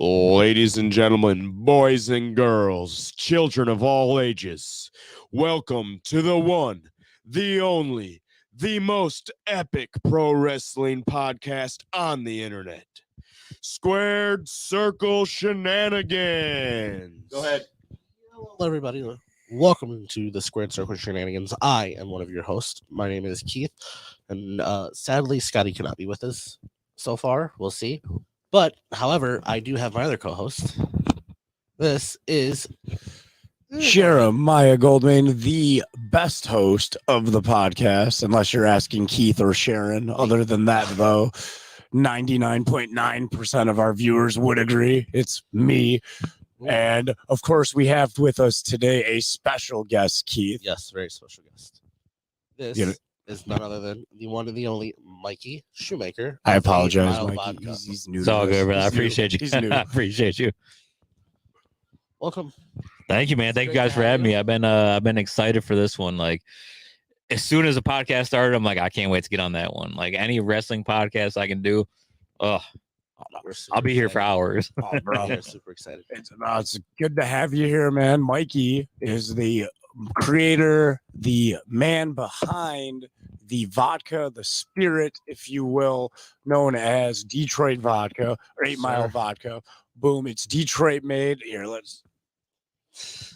Ladies and gentlemen, boys and girls, children of all ages, welcome to the one, the only, the most epic pro wrestling podcast on the internet. Squared Circle Shenanigans. Go ahead. Hello, everybody. Welcome to the Squared Circle Shenanigans. I am one of your hosts. My name is Keith, and sadly, Scotty cannot be with us so far. We'll see. But, however, I do have my other co-host. This is Jeremiah Goldman, the best host of the podcast, unless you're asking Keith or Sharon. Other than that, though, 99.9% of our viewers would agree. It's me. And, of course, we have with us today a special guest, Keith. Yes, very special guest. This is none other than the one and the only Mikey Shoemaker. I apologize, Mild Mikey. Vodka. He's new. It's all good, bro. I He's new. appreciate you. He's new. I appreciate you. Welcome. Thank you, man. Thank you guys for having me. I've been excited for this one. Like, as soon as the podcast started, I'm like, I can't wait to get on that one. Like, any wrestling podcast I can do, I'll be here for hours. Oh, bro. We're super excited. It's good to have you here, man. Mikey is the creator, the man behind the vodka, the spirit, if you will, known as Detroit vodka or 8 Mile vodka. Boom, it's Detroit made. Here,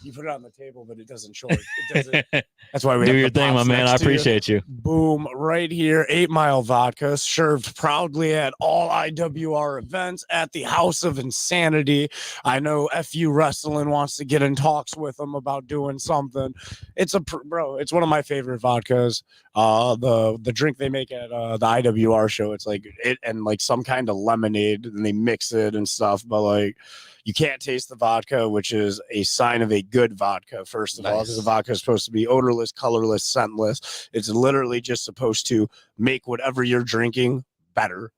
you put it on the table, but it doesn't show it. It doesn't. That's why we Do have your the thing, my pops man. next I to you. appreciate you. Boom, right here, 8 Mile vodka, served proudly at all IWR events at the House of Insanity. I know FU Wrestling wants to get in talks with them about doing something. It's one of my favorite vodkas. The drink they make at the IWR show, it's like it and like some kind of lemonade, and they mix it and stuff, but like you can't taste the vodka, which is a sign of a good vodka, first of all, because the vodka is supposed to be odorless, colorless, scentless. It's literally just supposed to make whatever you're drinking better.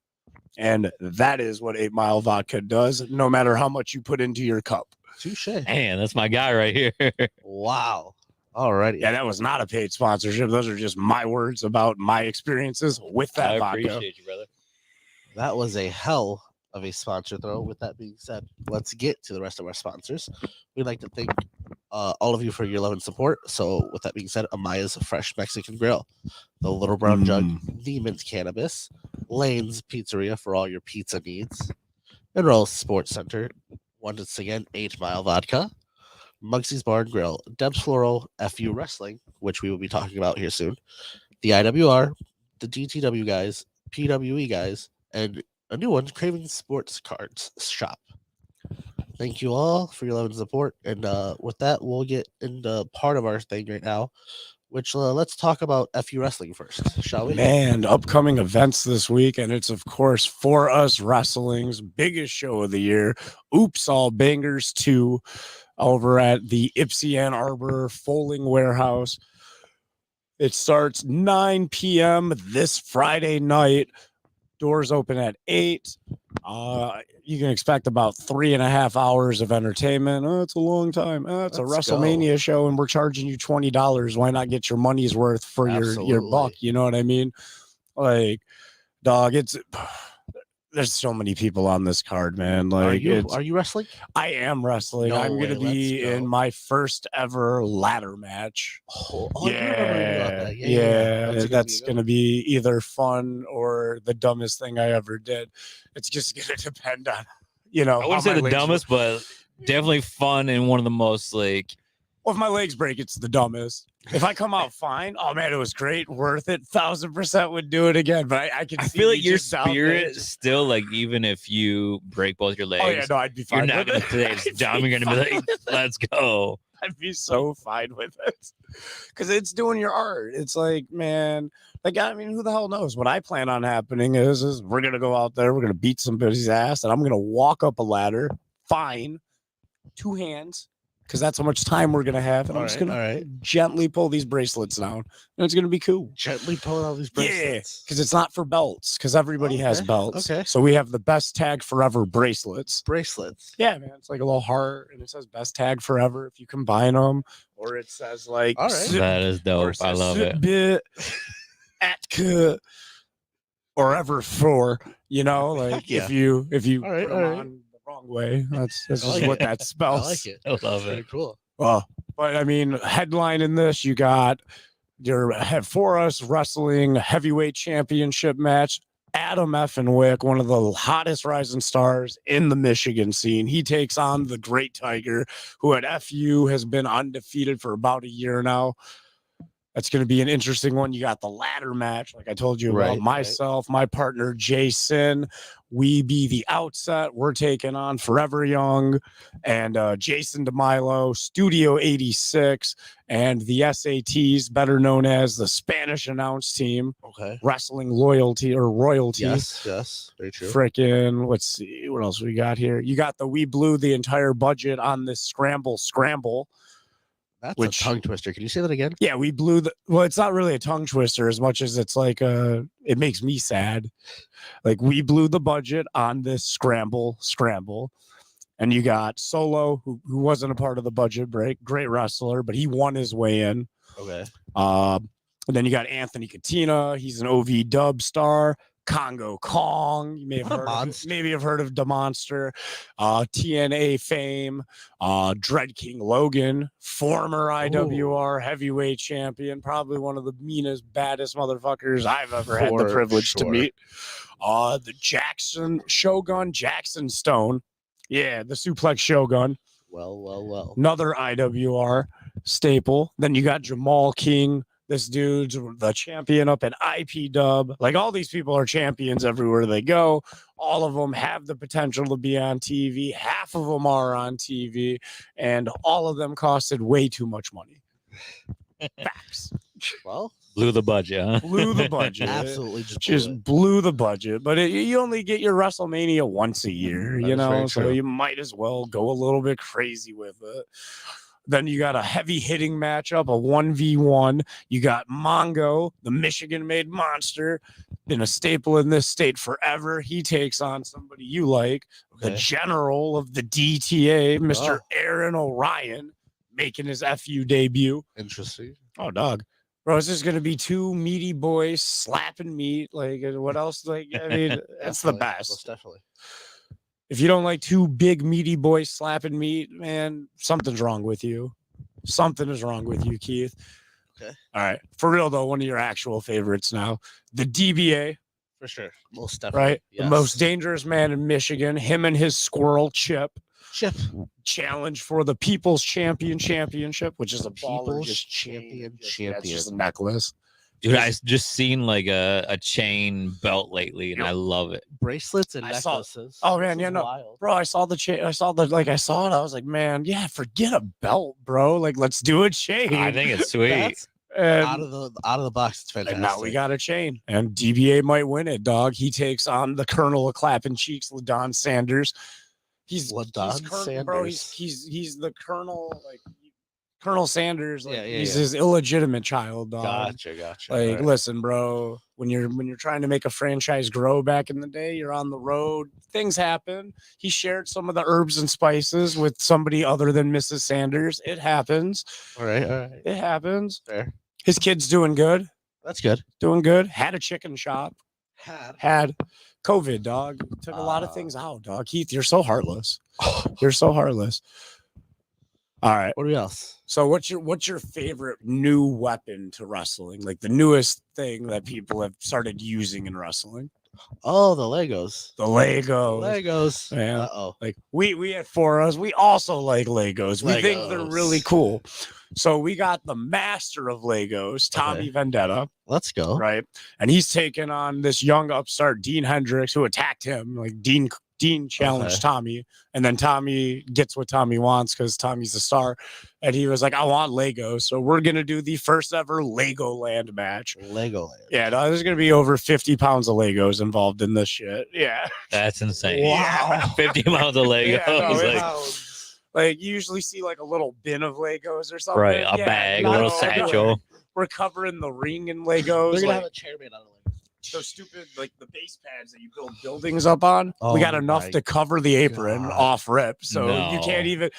And that is what 8 Mile vodka does, no matter how much you put into your cup. Touche. Man, that's my guy right here. Wow. Alrighty. Yeah, that was not a paid sponsorship. Those are just my words about my experiences with that I vodka. appreciate you, brother. That was a hell of a sponsor throw. With that being said, let's get to the rest of our sponsors. We'd like to thank all of you for your love and support. So with that being said, Amaya's Fresh Mexican Grill, the Little Brown Jug, the Mint Cannabis, Lane's Pizzeria for all your pizza needs, Mineral Sports Center, once again, 8 Mile Vodka, Muggsy's Bar and Grill, Deb's Floral, FU Wrestling, which we will be talking about here soon, the IWR, the DTW guys, PWE guys, and a new one, Craving Sports Cards Shop. Thank you all for your love and support. And with that, we'll get into part of our thing right now, which let's talk about FU Wrestling first, shall we? Man, upcoming events this week, and it's, of course, For Us Wrestling's biggest show of the year, Oops All Bangers 2, over at the Ypsi Ann Arbor Foaling Warehouse. It starts 9 p.m. this Friday night. Doors open at 8. You can expect about 3.5 hours of entertainment. Oh, it's a long time. It's a WrestleMania show, and we're charging you $20. Why not get your money's worth for your buck? You know what I mean? Like, dog, there's so many people on this card, man. Like, are you wrestling? I am wrestling. No I'm going to way, be in my first ever ladder match. Oh, I remember about that. Yeah. That's going to be either fun or the dumbest thing I ever did. It's just going to depend on, I wouldn't say the dumbest, but definitely fun and one of the most like. Well, if my legs break, it's the dumbest. If I come out fine, oh man, it was great, worth it. 1,000% would do it again. But I can. I feel like your spirit still, like, even if you break both your legs, oh yeah, no, I'd be fine. You're not gonna say it's dumb. You're gonna be like, let's go. I'd be so fine with it because it's doing your art. It's like, man, like, I mean, who the hell knows? What I plan on happening is we're gonna go out there, we're gonna beat somebody's ass, and I'm gonna walk up a ladder, fine, 2 hands. Because that's how much time we're gonna have, and I'm just gonna gently pull these bracelets down, and it's gonna be cool. Gently pull out these bracelets, because it's not for belts. Because everybody has belts. Okay. So we have the Best Tag Forever bracelets. Yeah, man. It's like a little heart, and it says Best Tag Forever if you combine them, or it says like. All right. That is dope. I love it. Atka, or ever for, like if you put them on wrong way. That's I just like what it. that I spells. like it. I love It's pretty it. cool. But I mean, headline in this, you got your for us wrestling heavyweight championship match. Adam Effenwick, one of the hottest rising stars in the Michigan scene. He takes on the Great Tiger, who at FU has been undefeated for about a year now. That's going to be an interesting one. You got the ladder match, like I told you about. Right, Myself, my partner Jason. We be the outset. We're taking on Forever Young and Jason DeMilo, Studio 86, and the SATs, better known as the Spanish announce team, Okay. wrestling loyalty or royalty. Yes. Very true. Frickin', let's see what else we got here. You got we blew the entire budget on this scramble. That's Which- a tongue twister. Can you say that again? Yeah, we blew well, it's not really a tongue twister as much as it's like it makes me sad. Like we blew the budget on this scramble. And you got Solo, who wasn't a part of the budget break, great wrestler, but he won his way in. Okay. And then you got Anthony Katina, he's an OV dub star. Congo Kong, you may have What a heard of, monster. maybe have heard of the Monster, TNA fame, Dread King Logan, former IWR heavyweight champion, probably one of the meanest, baddest motherfuckers I've ever had the For privilege to sure. meet. The Jackson Shogun, Jackson Stone, yeah, the Suplex Shogun, Well. another IWR staple. Then you got Jamal King. This dude's the champion up at IP Dub. Like all these people are champions everywhere they go. All of them have the potential to be on TV. Half of them are on TV, and all of them costed way too much money. Facts. Well, Blew the budget, huh? Blew the budget. absolutely just Just blew the budget. But you only get your WrestleMania once a year, That you is very know, so true. you might as well go a little bit crazy with it. Then you got a heavy hitting matchup, a 1v1. You got Mongo, the Michigan made monster, been a staple in this state forever. He takes on somebody you like, the Okay. general of the DTA, Mr. Oh. Aaron Orion, making his FU debut. Interesting. Oh, dog. Bro, it's just going to be two meaty boys slapping meat. Like, what else? Like, I mean, it's the Definitely, best. most definitely. If you don't like two big meaty boys slapping meat, man, something's wrong with you. Something is wrong with you, Keith. Okay. All right. For real though, one of your actual favorites now. The DBA, For sure. Most definitely. right? Yes. The most dangerous man in Michigan. Him and his squirrel Chip Chip. challenge for the People's Championship, which is a baller People's just Champion chain. That's just a necklace. Dude, I just seen like a chain belt lately, and Yep. I love it. Bracelets and I saw- necklaces. Oh, man, This yeah, is no. wild. Bro, I saw the chain. I saw it. I was like, man, yeah, forget a belt, bro. Like, let's do a chain. I think it's sweet. That's And- out of the box. It's fantastic. And now we got a chain, and DBA might win it, dog. He takes on the Colonel of Clapping Cheeks, LaDon Sanders. He's LaDon bro. Sanders. He's the Colonel, like Colonel Sanders. Like, Yeah, he's yeah. his illegitimate child, dog. Gotcha. Like, Alright. listen, bro. When you're trying to make a franchise grow back in the day, you're on the road. Things happen. He shared some of the herbs and spices with somebody other than Mrs. Sanders. It happens. All right. It happens. Fair. His kid's doing good. That's good. Doing good. Had a chicken shop. Had COVID, dog. Took a lot of Ah. things out, dog. Keith, you're so heartless. You're so heartless. All right. What else? So what's your favorite new weapon to wrestling? Like the newest thing that people have started using in wrestling? Oh, the Legos. The Legos. Legos. Yeah. Uh-oh. Like we at For Us, we also like Legos. We think they're really Legos. cool. So we got the master of Legos, Tommy Okay. Vendetta, Let's go. right? And he's taking on this young upstart, Dean Hendricks, who attacked him. Like Dean challenged Okay. Tommy, and then Tommy gets what Tommy wants because Tommy's a star. And he was like, I want Legos. So we're gonna do the first ever Legoland match. Legoland. Yeah, no, there's gonna be over 50 pounds of Legos involved in this shit. Yeah. That's insane. Wow. 50 pounds of Legos. Yeah, no, like, Like you usually see like a little bin of Legos or something. right, a bag, a not little everywhere. satchel. We're covering the ring in Legos. They're gonna like, have a chair made out of Legos. those stupid like the base pads that you build buildings up on. We got Oh enough my to cover the apron God. off rip. So you can't No. even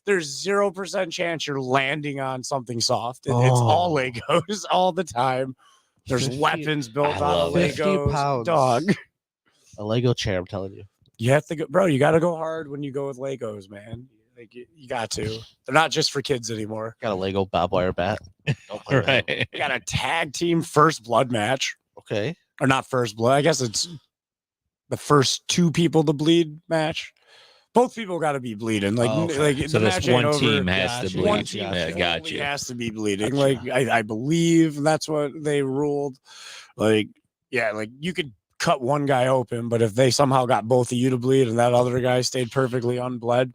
there's 0% chance you're landing on something soft. It's all Oh. Legos all the time. There's 50 weapons built I out of love it. 50 Legos. pounds. Dog. A Lego chair, I'm telling you. You have to go, bro. You got to go hard when you go with Legos, man. Like you got to. They're not just for kids anymore. Got a Lego barbed wire bat. Don't play with him. Right. We got a tag team first blood match, Okay. or not first blood. I guess it's the first 2 people to bleed match. Both people got to be bleeding. Like, Oh, okay. like So the this match ain't one over. team has Gotcha. to One bleed. team Yeah, got only you. has to be bleeding. Gotcha. Like I believe that's what they ruled. Like, yeah, like you could cut one guy open, but if they somehow got both of you to bleed and that other guy stayed perfectly unbled,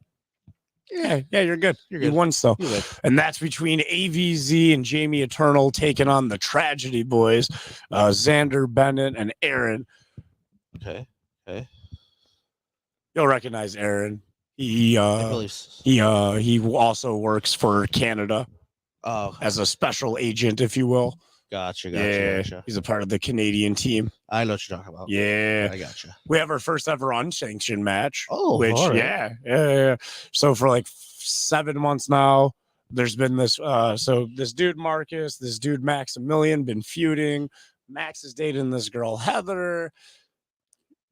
yeah, you're good. You're You good. won still. You win. And that's between AVZ and Jamie Eternal taking on the Tragedy Boys, Xander Bennett and Aaron. Okay. You'll recognize Aaron. He I believe. he also works for Canada Oh, as a special agent, if you will. gotcha. He's a part of the Canadian team. I know what you're talking about. Yeah. I gotcha. We have our first ever unsanctioned match. Oh, which all right. yeah. So for like 7 months now, there's been this so this dude Marcus, this dude Maximilian been feuding. Max is dating this girl Heather.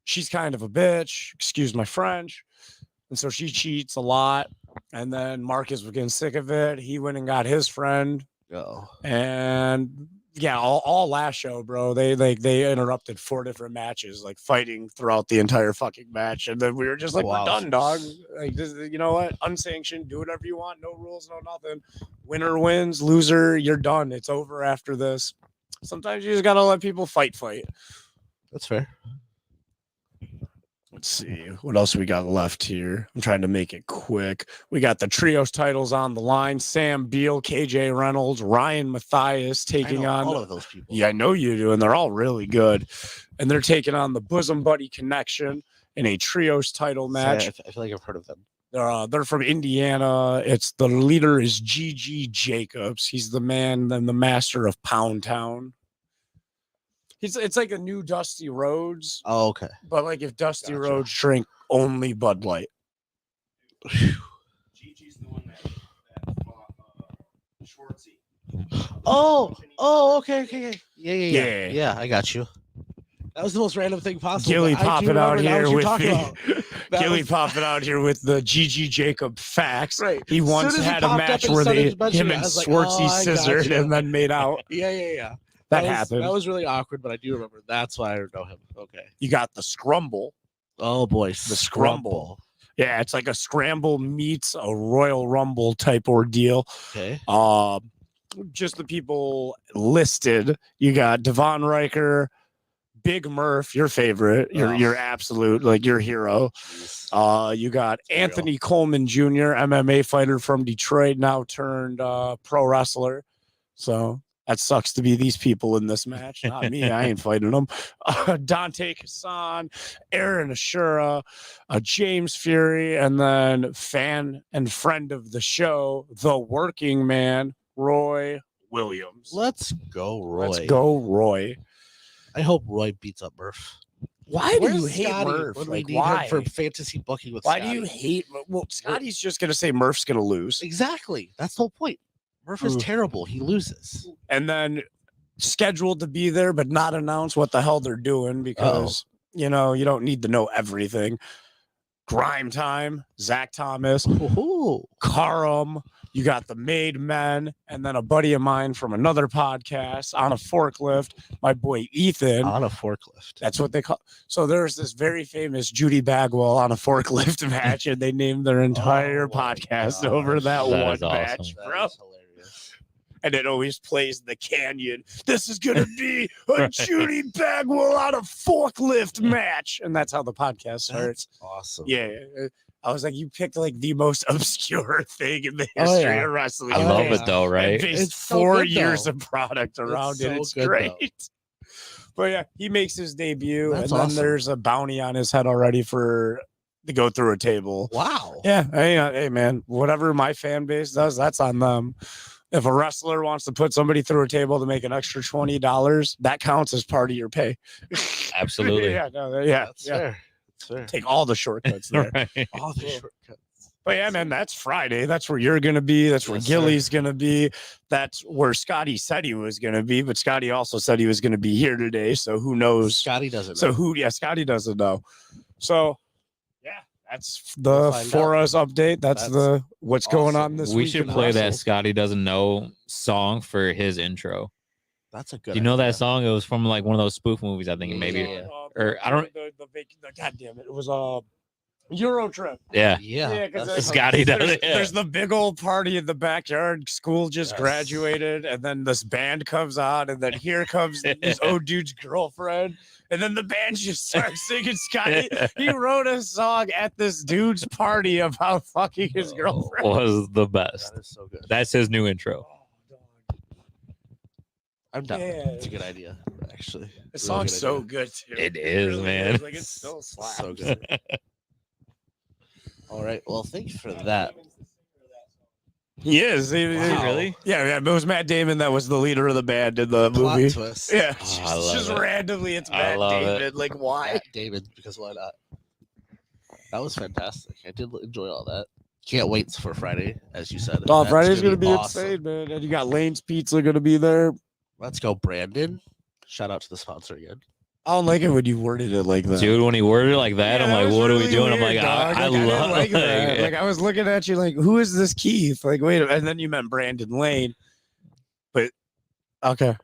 She's kind of a bitch, excuse my French. And so she cheats a lot. And then Marcus was getting sick of it. He went and got his friend. Oh. And yeah, all last show, bro. They interrupted 4 different matches, like fighting throughout the entire fucking match. And then we were just like, Wow. we're done, dog. Like this, you know what? Unsanctioned, do whatever you want, no rules, no nothing. Winner wins, loser, you're done. It's over after this. Sometimes you just gotta let people fight. That's fair. Let's see what else we got left here. I'm trying to make it quick. We got the trios titles on the line. Sam Beal, KJ Reynolds, Ryan Matthias taking on all of those people. Yeah, I know you do, and they're all really good. And they're taking on the Bosom Buddy Connection in a trios title match. I feel like I've heard of them. They're from Indiana. It's the leader is G.G. Jacobs. He's the man and the master of Pound Town. It's like a new Dusty Rhodes, Oh, okay. but like if Dusty Gotcha. Rhodes drank only Bud Light. Gigi's the one that fought Schwartzy. Oh, okay. Yeah. Yeah, I got you. That was the most random thing possible. Gilly but I do popping out remember now here what you're with talking the about. That Gilly was- popping out here with the G.G. Jacob facts. Right. He As once soon as he had a popped up match and where started they to mention him it, and I was like, Schwartzy oh, I scissored gotcha. and then made out. Yeah. That was- happened. That was really awkward, but I do remember. That's why I know him. Okay. You got the Scrumble. Oh boy, The Scrumble. Yeah, it's like a scramble meets a Royal Rumble type ordeal. Okay. Just the people listed. You got Devon Riker, Big Murph, your favorite, your absolute, like your hero. Jeez. You got Unreal. Anthony Coleman Jr., MMA fighter from Detroit, now turned pro wrestler. So that sucks to be these people in this match. Not me. I ain't fighting them. Dante Kassan, Aaron Ashura, James Fury, and then fan and friend of the show, the working man, Roy Williams. Let's go, Roy. Let's go, Roy. I hope Roy beats up Murph. Why do Where's you hate Scotty Murph? when Like, we need why? him for fantasy booking with Why Scotty? do you hate? Well, Scotty's just gonna say Murph's gonna lose, Exactly. That's the whole point. Murph is Ooh. terrible. He loses. and then scheduled to be there, but not announce what the hell they're doing because you don't need to know everything. Grime Time, Zach Thomas, Ooh. Karam. You got the Made Men, and then a buddy of mine from another podcast on a forklift. My boy Ethan. On a forklift. That's what they call. So there's this very famous Judy Bagwell on a forklift match, and they named their entire Oh my podcast gosh. over that That one is awesome. match, That bro. is hilarious. And it always plays in the canyon. This is gonna be a Judy Bagwell on a forklift match, and that's how the podcast starts. That's awesome. Yeah, I was like, you picked like the most obscure thing in the Oh, history yeah. of wrestling. I Oh, love yeah. it though, And right? based It's so 4 good, years though. of product around it. so It's good, great. though. But yeah, he makes his debut, That's and then awesome. there's a bounty on his head already to go through a table. Wow. Yeah, hey man, whatever my fan base does, that's on them. If a wrestler wants to put somebody through a table to make an extra $20, that counts as part of your pay. Absolutely. yeah, That's fair. That's fair. Take all the shortcuts there. Right. All the shortcuts. But yeah, man, that's Friday. That's where you're gonna be. That's where Yes, Gilly's gonna be. That's where Scotty said he was gonna be. But Scotty also said he was gonna be here today. So who knows? Scotty doesn't know. So Scotty doesn't know. So That's We'll the find For out. Us update. That's the what's going on awesome. this We week. should in play that wrestling. Scotty Doesn't Know song for his intro. That's a good. Do you know idea. that song? It was from like one of those spoof movies, I think. Maybe. Yeah. Or I don't. God damn it! It was Euro Trip. Yeah. Yeah, because that's- Scotty does it. there's the big old party in the backyard. School just Yes. graduated, and then this band comes on, and then here comes this old dude's girlfriend, and then the band just starts singing Scotty. He wrote a song at this dude's party about fucking his girlfriend. Was the best. That is so good. That's his new intro. I'm down. Yeah. It's a good idea, actually. The Really song's good so idea. good too. It is, really man. is. Like it still slaps. So good. All right. Well, thank you for that. He is. Wow. Really? Yeah. It was Matt Damon that was the leader of the band in the Plot movie. twist. Yeah. Oh, I love just it. randomly, it's I Matt love it. Damon. Like, why? Matt Damon, because why not? That was fantastic. I did enjoy all that. Can't wait for Friday, as you said. Oh, That's Friday's gonna be awesome. insane, man. And you got Lane's Pizza gonna be there. Let's go, Brandon. Shout out to the sponsor again. I don't like it when you worded it like that. Dude, when he worded it like that, Yeah, I'm that like, was what are we really doing? I'm weird, like, dog. I didn't love like that. it. Like I was looking at you like, who is this Keith? Like, wait, and then you meant Brandon Lane. But okay.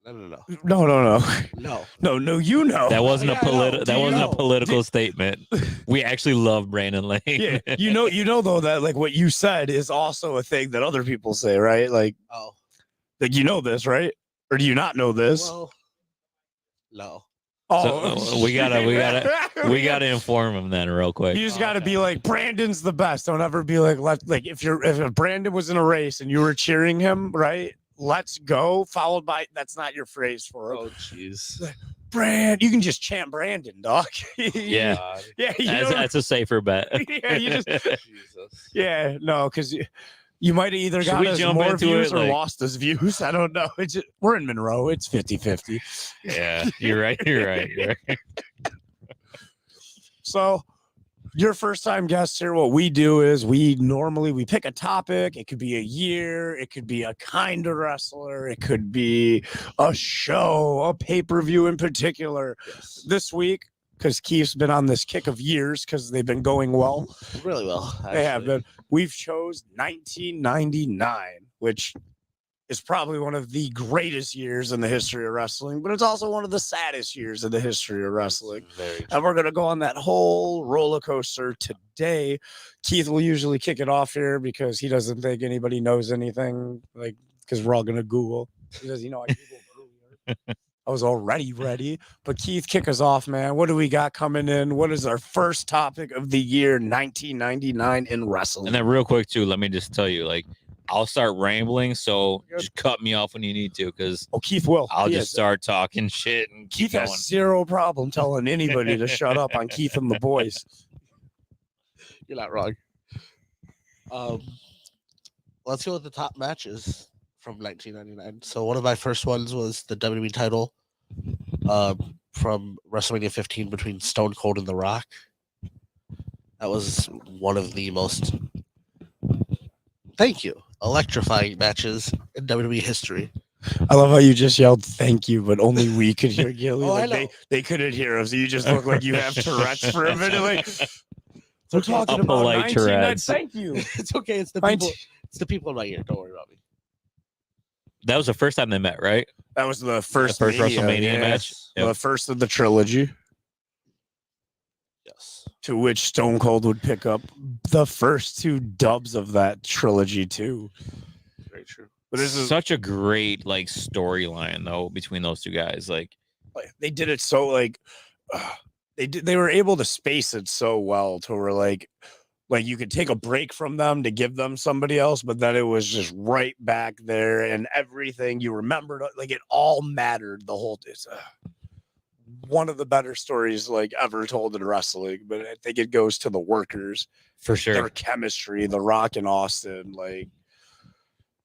No. No, you know. That wasn't Yeah, a I know. that Do you wasn't know? a political statement. We actually love Brandon Lane. Yeah, you know though that like what you said is also a thing that other people say, right? Like Oh, you know this, right? Or do you not know this? well, no. So, we gotta inform him then real quick. You just gotta be like, Brandon's the best. Don't ever be like, if Brandon was in a race and you were cheering him, right? Let's go, followed by that's not your phrase for it. Oh, jeez. Brand, you can just chant Brandon, dog. Yeah. God. Yeah, That's a safer bet. yeah, you just Jesus. yeah, no, because you might have either Should got we us jump more into views it, or like- lost us views. I don't know. It's just, we're in Monroe. It's 50-50. Yeah, you're right. You're right. So your first time guests here, what we do is we pick a topic. It could be a year, it could be a kind of wrestler, it could be a show, a pay-per-view in particular. Yes. This week, because Keith's been on this kick of years because they've been going well. Really well. They have actually. been. We've chose 1999, which is probably one of the greatest years in the history of wrestling, but it's also one of the saddest years in the history of wrestling. Very And we're going to go on that whole roller coaster today. Keith will usually kick it off here because he doesn't think anybody knows anything, like, because we're all going to Google. Because, I Googled earlier. I was already ready. But Keith, kick us off, man. What do we got coming in? What is our first topic of the year 1999 in wrestling? And then real quick too, let me just tell you, like, I'll start rambling, so Good. just cut me off when you need to, because Oh, Keith will. I'll He just is. start talking shit and keep Keith going. has zero problem telling anybody to shut up on Keith and the boys. You're not wrong. Let's go with the top matches from 1999. So one of my first ones was the WWE title from WrestleMania 15 between Stone Cold and The Rock. That was one of the most electrifying matches in WWE history. I love how you just yelled "thank you," but only we could hear Gilly. Oh, I Like know. they couldn't hear us. You just look like you have Tourette's for a minute. Like we're talking A about polite 1999. Tourette's. Thank you. It's okay. It's the 19 people. It's the people in my ear. Don't worry about me. That was the first time they met, right? That was the first first Mania, WrestleMania yeah. match? Yep. The first of the trilogy, Yes. to which Stone Cold would pick up the first two dubs of that trilogy too. Very true. But this is Such a great like storyline though between those two guys. Like, they did it so like they were able to space it so well to where like you could take a break from them to give them somebody else, but then it was just right back there and everything you remembered, like it all mattered the whole. It's one of the better stories like ever told in wrestling, but I think it goes to the workers, for sure. their chemistry, The Rock and Austin. Like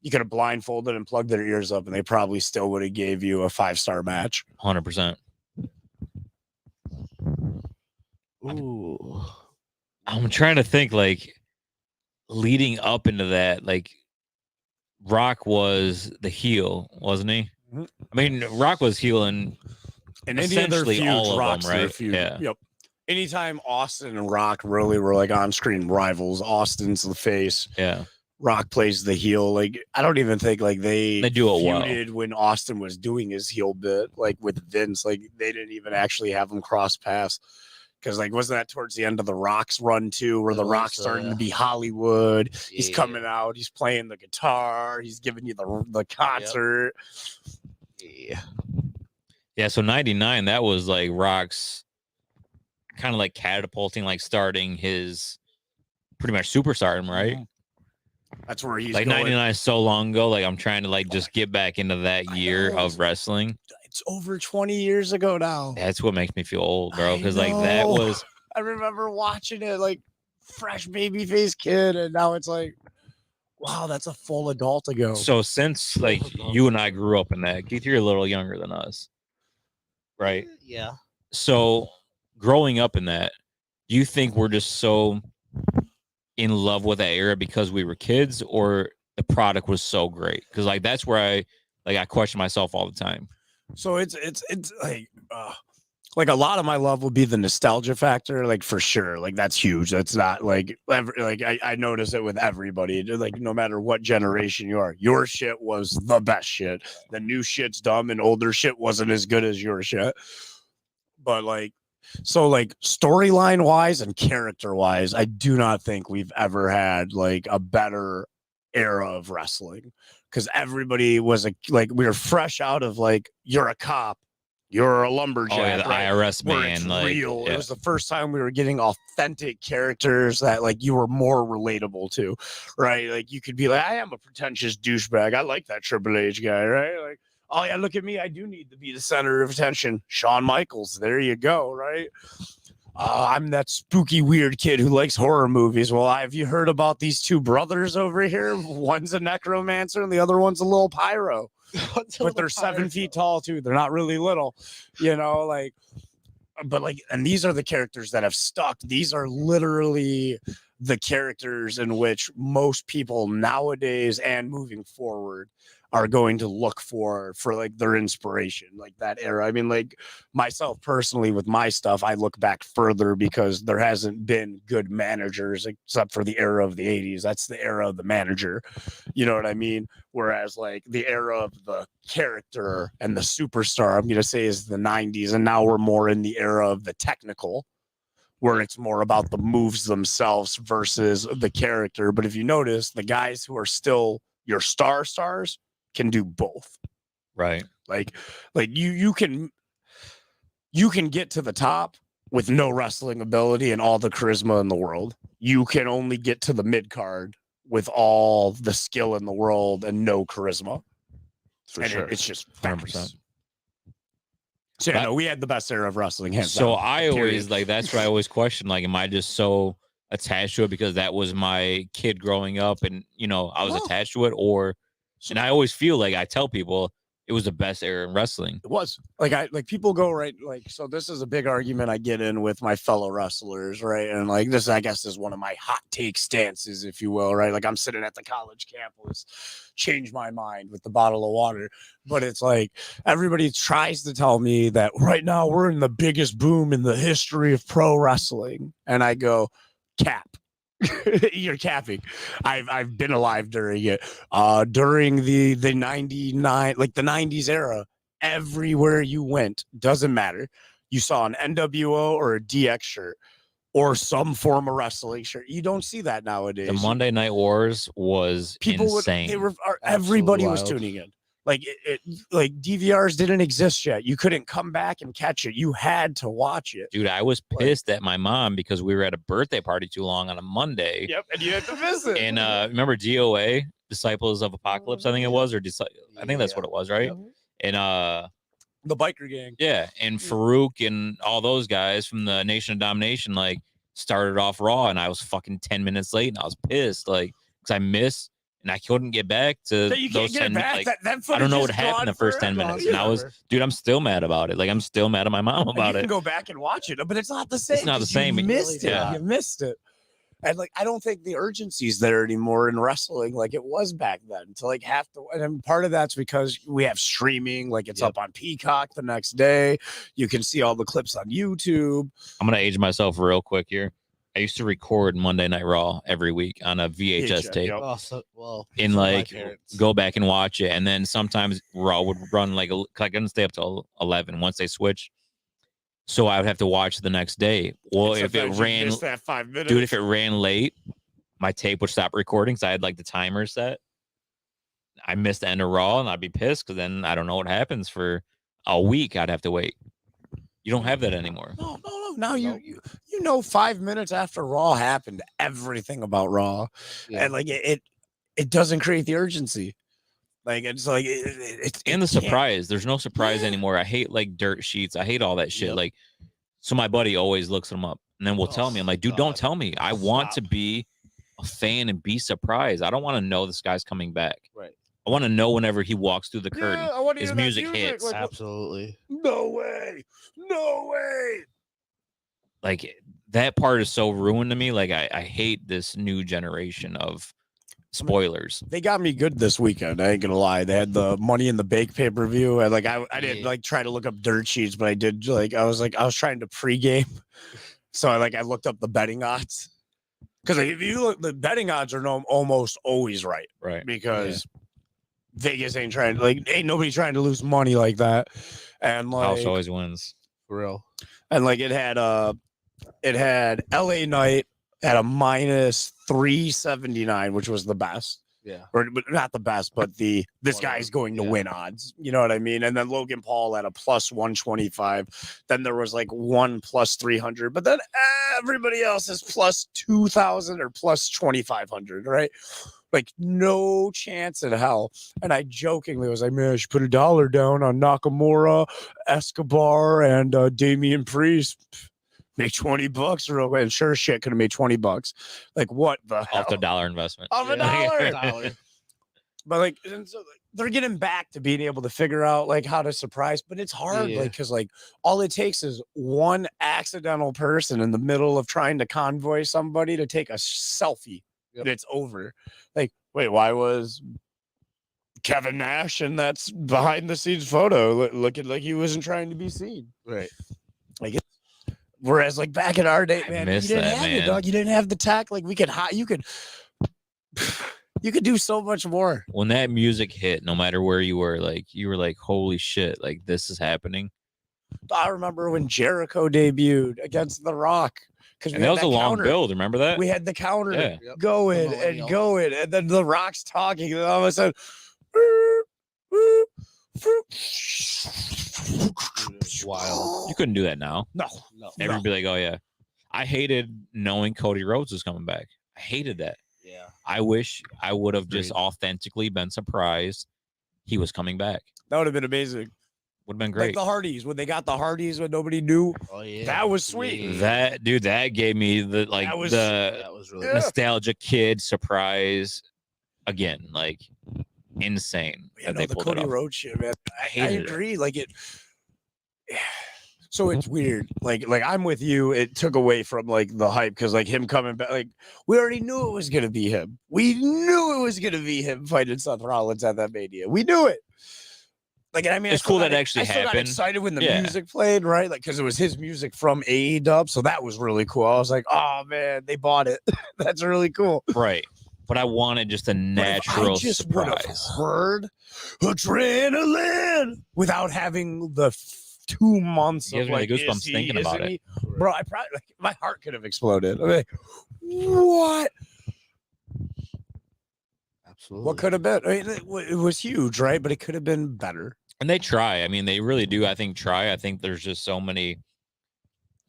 you could have blindfolded and plugged their ears up, and they probably still would have gave you a 5-star match. 100%. Ooh. I'm trying to think, like, leading up into that, like, Rock was the heel, wasn't he? Mhm. I mean, Rock was heel in And any other essentially feuds, all of Rock's them, their right? feud. Yeah. Yep. anytime Austin and Rock really were like on-screen rivals, Austin's the face. Yeah. Rock plays the heel. Like, I don't even think like they do it well. feuded when Austin was doing his heel bit, like with Vince. Like, they didn't even actually have him cross paths. Because, like, wasn't that towards the end of the Rock's run, too, where the Rock's starting to be Hollywood? He's coming out. He's playing the guitar. He's giving you the concert. Yeah. Yeah, so 99, that was like Rock's kind of like catapulting, like starting his pretty much superstardom, right? That's where he's like going. 99 is so long ago. Like I'm trying to like just get back into that year of wrestling. It's over 20 years ago now. That's what makes me feel old, bro. Because like that was. I remember watching it like fresh babyface kid, and now it's like, wow, that's a full adult ago. So since like you and I grew up in that, Keith, you're a little younger than us, right? Yeah. So growing up in that, do you think we're just so in love with that era because we were kids, or the product was so great? Because like that's where I question myself all the time. So it's like a lot of my love would be the nostalgia factor, like for sure. Like that's huge. That's not like I notice it with everybody. Like no matter what generation you are, your shit was the best shit. The new shit's dumb, and older shit wasn't as good as your shit. But like, so like storyline wise and character wise, I do not think we've ever had like a better era of wrestling, because everybody was we were fresh out of like, you're a cop, you're a lumberjack. Oh yeah, the right? IRS Where man. it's Like real. yeah. It was the first time we were getting authentic characters that like you were more relatable to, right? Like you could be like, I am a pretentious douchebag. I like that Triple H guy, right? Like, oh yeah, look at me. I do need to be the center of attention. Shawn Michaels. There you go, right? I'm that spooky, weird kid who likes horror movies. Well, have you heard about these two brothers over here? One's a necromancer and the other one's a little pyro. But they're 7 feet tall, too. They're not really little, you know, like, but like, and these are the characters that have stuck. These are literally the characters in which most people nowadays and moving forward are going to look for like their inspiration, like that era. I mean, like myself personally with my stuff, I look back further because there hasn't been good managers except for the era of the 80s. That's the era of the manager. You know what I mean? Whereas like the era of the character and the superstar, I'm going to say, is the 90s. And now we're more in the era of the technical, where it's more about the moves themselves versus the character. But if you notice, the guys who are still your stars can do both. Right. Like you can get to the top with no wrestling ability and all the charisma in the world. You can only get to the mid card with all the skill in the world and no charisma. For sure. It's just 100%. So yeah, no, we had the best era of wrestling. Hands So down, I period. always like, that's why I always question, like, am I just so attached to it because that was my kid growing up and, you know, I was attached to it, or, and I always feel like I tell people it was the best era in wrestling. It was like people go right, like, so this is a big argument I get in with my fellow wrestlers, right? And like this, I guess, is one of my hot take stances, if you will, right? Like I'm sitting at the college campus, change my mind with the bottle of water, but it's like everybody tries to tell me that right now we're in the biggest boom in the history of pro wrestling, and I go, cap. You're capping. I've been alive during it. During the 99, like the 90s era, everywhere you went, doesn't matter. You saw an NWO or a DX shirt or some form of wrestling shirt. You don't see that nowadays. The Monday Night Wars was insane. Everybody was tuning in. Like like DVRs didn't exist yet. You couldn't come back and catch it. You had to watch it. Dude, I was pissed at my mom because we were at a birthday party too long on a Monday. Yep, and you had to visit. And remember DOA, Disciples of Apocalypse, I think it was, or I think that's what it was, right? Yep. And the biker gang. Yeah, and Farouk and all those guys from the Nation of Domination like started off Raw, and I was fucking 10 minutes late, and I was pissed, like, because I missed. And I couldn't get back to those 10 minutes. Like, I don't know what happened the first 10 minutes. And I was, dude, I'm still mad about it. Like, I'm still mad at my mom about it. You can go back and watch it, but it's not the same. It's not the same. You missed it. Yeah. You missed it. And like, I don't think the urgency's there anymore in wrestling like it was back then. To like have to, and then part of that's because we have streaming, like it's up on Peacock the next day. You can see all the clips on YouTube. I'm gonna age myself real quick here. I used to record Monday Night Raw every week on a VHS tape. Yep. Oh, so, well, And so my like parents. go back and watch it, and then sometimes Raw would run like I couldn't stay up till 11 once they switched, so I would have to watch the next day. Well, if it Sometimes you ran, miss that 5 minutes. dude, if it ran late, my tape would stop recording. So I had like the timer set. I missed the end of Raw, and I'd be pissed because then I don't know what happens for a week. I'd have to wait. You don't have that anymore. No. Now you know 5 minutes after Raw happened, everything about Raw, and like it doesn't create the urgency. Like it's like it's And the surprise. There's no surprise anymore. I hate like dirt sheets. I hate all that shit. Yep. Like, so my buddy always looks them up and then will tell me. I'm like, dude, don't tell me. I want to be a fan and be surprised. I don't want to know this guy's coming back. Right. I want to know whenever he walks through the curtain, I wanna his hear that music hits. like, Absolutely. no way. Like that part is so ruined to me. Like I hate this new generation of spoilers. They got me good this weekend. I ain't gonna lie. They had the Money in the Bank pay-per-view, and like I didn't like try to look up dirt sheets, but I did. I was trying to pregame, so I looked up the betting odds, because like, if you look, the betting odds are almost always right, Right. because Vegas ain't nobody trying to lose money like that, and like House always wins. For real. and like it had LA Knight at a minus 379, which was the best. Yeah. Or but not the best, but this guy's going to win odds. You know what I mean? And then Logan Paul at a plus 125. Then there was like one plus 300, but then everybody else is plus 2,000 or plus 2,500, right? Like no chance in hell. And I jokingly was like, man, I should put $1 down on Nakamura, Escobar, and Damian Priest. Make $20 real quick. And sure shit could have made $20. Like what the hell? Off the dollar investment. Of a dollar. But like, and so they're getting back to being able to figure out like how to surprise, but it's hard, like because like all it takes is one accidental person in the middle of trying to convoy somebody to take a selfie, and it's over. Like, wait, why was Kevin Nash in that's behind the scenes photo looking like he wasn't trying to be seen? Right. Like whereas like back in our day, man, you miss didn't that, have it, man. dog. You didn't have the tech. Like you could do so much more. When that music hit, no matter where you were like, holy shit, like this is happening. I remember when Jericho debuted against The Rock. Because And that was a long build. Remember that? We had the counter Yeah. going and going, and then The Rock's talking, and all of a sudden, Wild. You couldn't do that now. No. Everybody be like, oh yeah. I hated knowing Cody Rhodes was coming back. I hated that. Yeah. I wish I would have just authentically been surprised he was coming back. That would have been amazing. Would have been Like great. the Hardys, when they got the Hardys when nobody knew. Oh yeah. That was sweet. Yeah. That gave me the That was really Yeah. nostalgia kid surprise again, like insane. Yeah, that no, they the pulled Cody it off. Rhodes shit, man. I hated it. agree. Like it. So it's weird. Like I'm with you. It took away from like the hype because like him coming back. Like we already knew it was gonna be him. We knew it was gonna be him fighting Seth Rollins at that Mania. We knew it. Like I mean, It's cool that actually I still got happened. excited when the Yeah. music played, right? Like because it was his music from AEW, so that was really cool. I was like, oh man, they bought it. That's really cool. Right. But I wanted just a But if natural I just would have surprise. heard adrenaline without having the 2 months You of guys like made me goosebumps is he, thinking about isn't it. he? Bro. I probably like my heart could have exploded. I'm like, what? Absolutely. What could have been? I mean, it was huge, right? But it could have been better. And they try. I mean, they really do. I think I think there's just so many,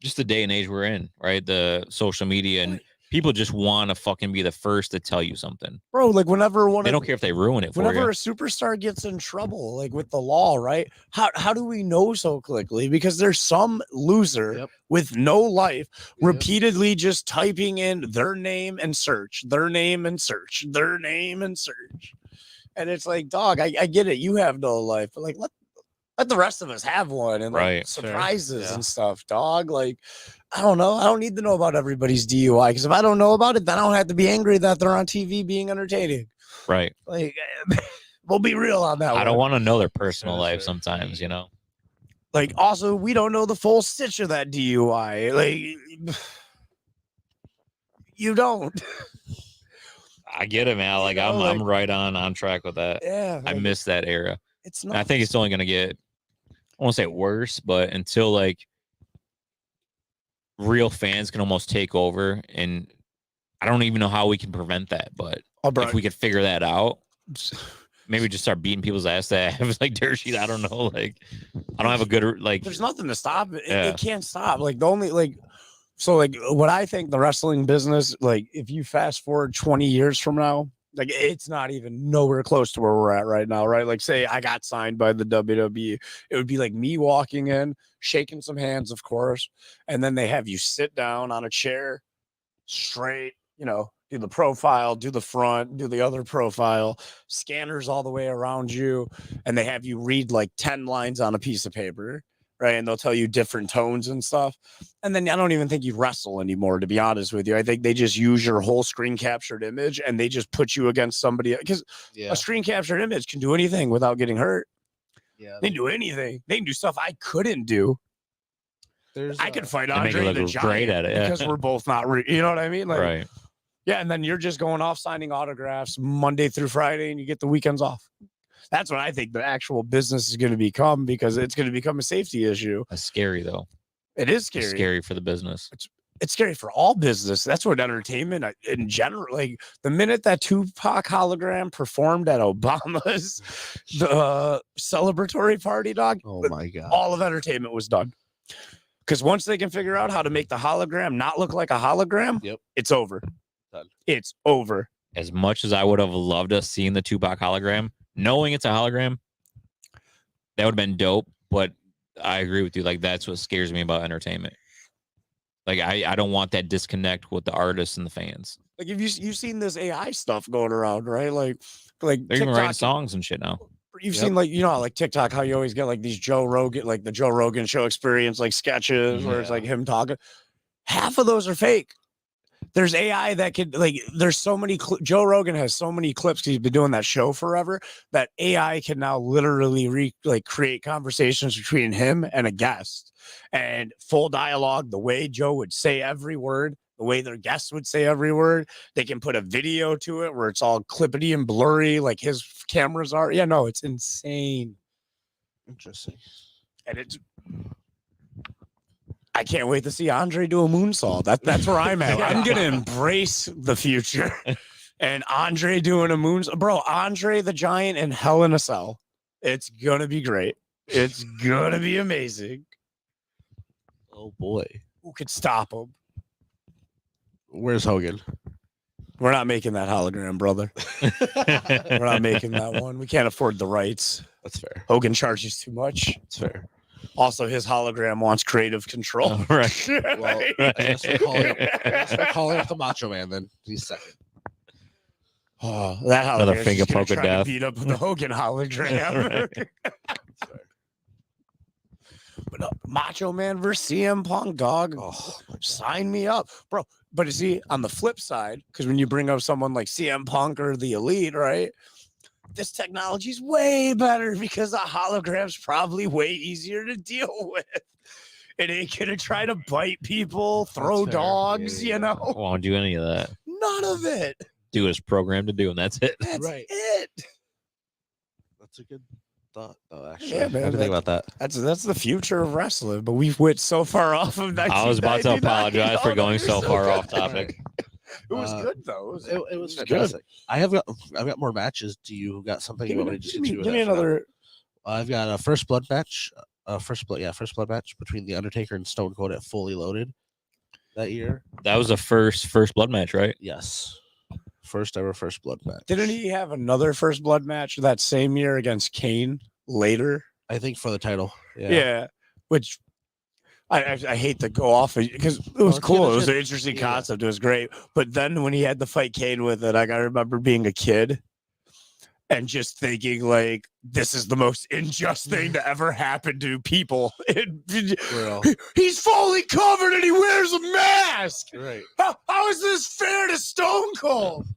just the day and age we're in, right? The social media and people just want to fucking be the first to tell you something. Bro, like whenever They don't care if they ruin it for whenever you. a superstar gets in trouble, like with the law, right? How do we know so quickly? Because there's some loser with no life repeatedly just typing in their name and search, their name and search, their name and search. And it's like, dog, I get it. You have no life, but like let the rest of us have one and like Right. surprises and stuff, dog. Like I don't know. I don't need to know about everybody's DUI because if I don't know about it, then I don't have to be angry that they're on TV being entertaining. Right. Like, we'll be real on that. I don't one. want to know their personal Sure, life sure. sometimes, you know. Like, also, we don't know the full stitch of that DUI. Like, you don't. I get it, man. Like, You know, I'm right on track with that. Yeah. I like, miss that era. It's And not. I think it's only gonna get, I won't say worse, but until like real fans can almost take over, and I don't even know how we can prevent that, but if we could figure that out, maybe just start beating people's ass that have like dirt sheet. I don't know. Like, I don't have a good like. There's nothing to stop it. Yeah. It can't stop. Like the only like, so like what I think the wrestling business, like if you fast forward 20 years from now, like it's not even nowhere close to where we're at right now, right? Like say I got signed by the WWE, it would be like me walking in, shaking some hands, of course, and then they have you sit down on a chair, straight, you know, do the profile, do the front, do the other profile, scanners all the way around you, and they have you read like 10 lines on a piece of paper, right? And they'll tell you different tones and stuff. And then I don't even think you wrestle anymore, to be honest with you. I think they just use your whole screen captured image and they just put you against somebody, because a screen captured image can do anything without getting hurt. Yeah, They can do anything. They can do stuff I couldn't do. I could fight They make it Andre look the great Giant at it, yeah. because we're both not, you know what I mean? Like, Right. yeah, and then you're just going off signing autographs Monday through Friday, and you get the weekends off. That's what I think the actual business is going to become, because it's going to become a safety issue. That's scary though. It is scary. It's scary for the business. It's scary for all business. That's what entertainment in general. Like the minute that Tupac hologram performed at Obama's the celebratory party, dog. Oh my god! All of entertainment was done. Because once they can figure out how to make the hologram not look like a hologram, Yep. it's over. Done. It's over. As much as I would have loved us seeing the Tupac hologram, knowing it's a hologram, that would have been dope. But I agree with you. Like, that's what scares me about entertainment. Like, I don't want that disconnect with the artists and the fans. Like, if you've seen this AI stuff going around, right? Like They're even writing TikTok, songs and shit now. you've seen, like, you know, like TikTok, how you always get like these Joe Rogan, like the Joe Rogan show experience, like sketches where it's like him talking. Half of those are fake. There's AI that could, like, there's so many, Joe Rogan has so many clips because he's been doing that show forever, that AI can now literally create conversations between him and a guest and full dialogue, the way Joe would say every word, the way their guests would say every word. They can put a video to it where it's all clippity and blurry, like his cameras are. Yeah, no, it's insane. Interesting. And I can't wait to see Andre do a moonsault. That's where I'm at. I'm gonna embrace the future, and Andre doing a moonsault, bro. Andre the Giant in Hell in a Cell. It's gonna be great. It's gonna be amazing. Oh boy, who could stop him? Where's Hogan? We're not making that hologram, brother. We're not making that one. We can't afford the rights. That's fair. Hogan charges too much. That's fair. Also, his hologram wants creative control. Oh, right. Well, I guess we're calling up the Macho Man then. He's second. Oh, that hologram. Another finger poke of death. Beat up the Hogan hologram. But Macho Man versus CM Punk, dog. Oh, sign me up, bro. But you see, on the flip side, because when you bring up someone like CM Punk or the Elite, right? This technology is way better because the hologram's probably way easier to deal with. It ain't gonna try to bite people, throw dogs, you know. Won't do any of that. None of it. Do what it's programmed to do, and that's it. That's Right. it. That's a good thought, though. Actually, Yeah, man, I didn't think about that. That's the future of wrestling, but we've went so far off of that. I was about to apologize for going so far off topic. It was good though. It was good. fantastic. I've got more matches. Do you got something you want me to just Give me another. I've got a first blood match. First blood match between the Undertaker and Stone Cold at Fully Loaded that year. That was the first blood match, right? Yes, first ever first blood match. Didn't he have another first blood match that same year against Kane later? I think for the title. Yeah, which I hate to go off because it was cool. It was an interesting concept. It was great. But then when he had to fight Kane with it, I remember being a kid and just thinking like this is the most unjust thing to ever happen to people. He's fully covered and he wears a mask. Right. How is this fair to Stone Cold?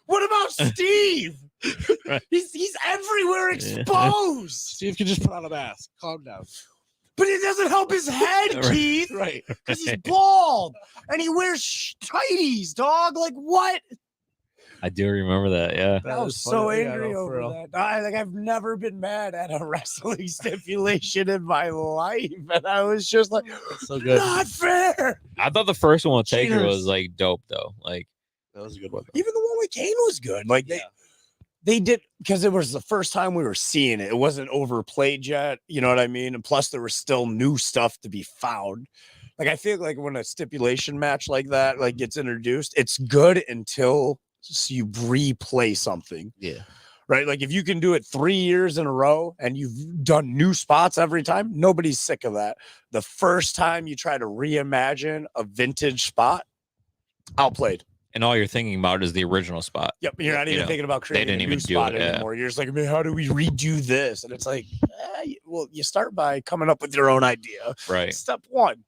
What about Steve? Right. He's everywhere exposed. Steve can just put on a mask. Calm down. But it doesn't help his head, Right. Keith. Right. Because he's bald and he wears tighties, dog. Like what? I do remember that. Yeah. I was so angry over that. I've never been mad at a wrestling stipulation in my life, and I was just like, So good. not fair. I thought the first one with Taker Cheaters. was like dope though. Like That was a good one. Even the one with Kane was good. Like they did, because it was the first time we were seeing it. It wasn't overplayed yet. You know what I mean? And plus, there was still new stuff to be found. Like I feel like when a stipulation match like that like gets introduced, it's good until you replay something. Yeah. Right? Like if you can do it 3 years in a row and you've done new spots every time, nobody's sick of that. The first time you try to reimagine a vintage spot, outplayed. and all you're thinking about is the original spot. Yep. You're not You even know, thinking about creating didn't a new even do spot it, yeah. anymore. You're just like, man, how do we redo this? And it's like, well, you start by coming up with your own idea. Right. Step one.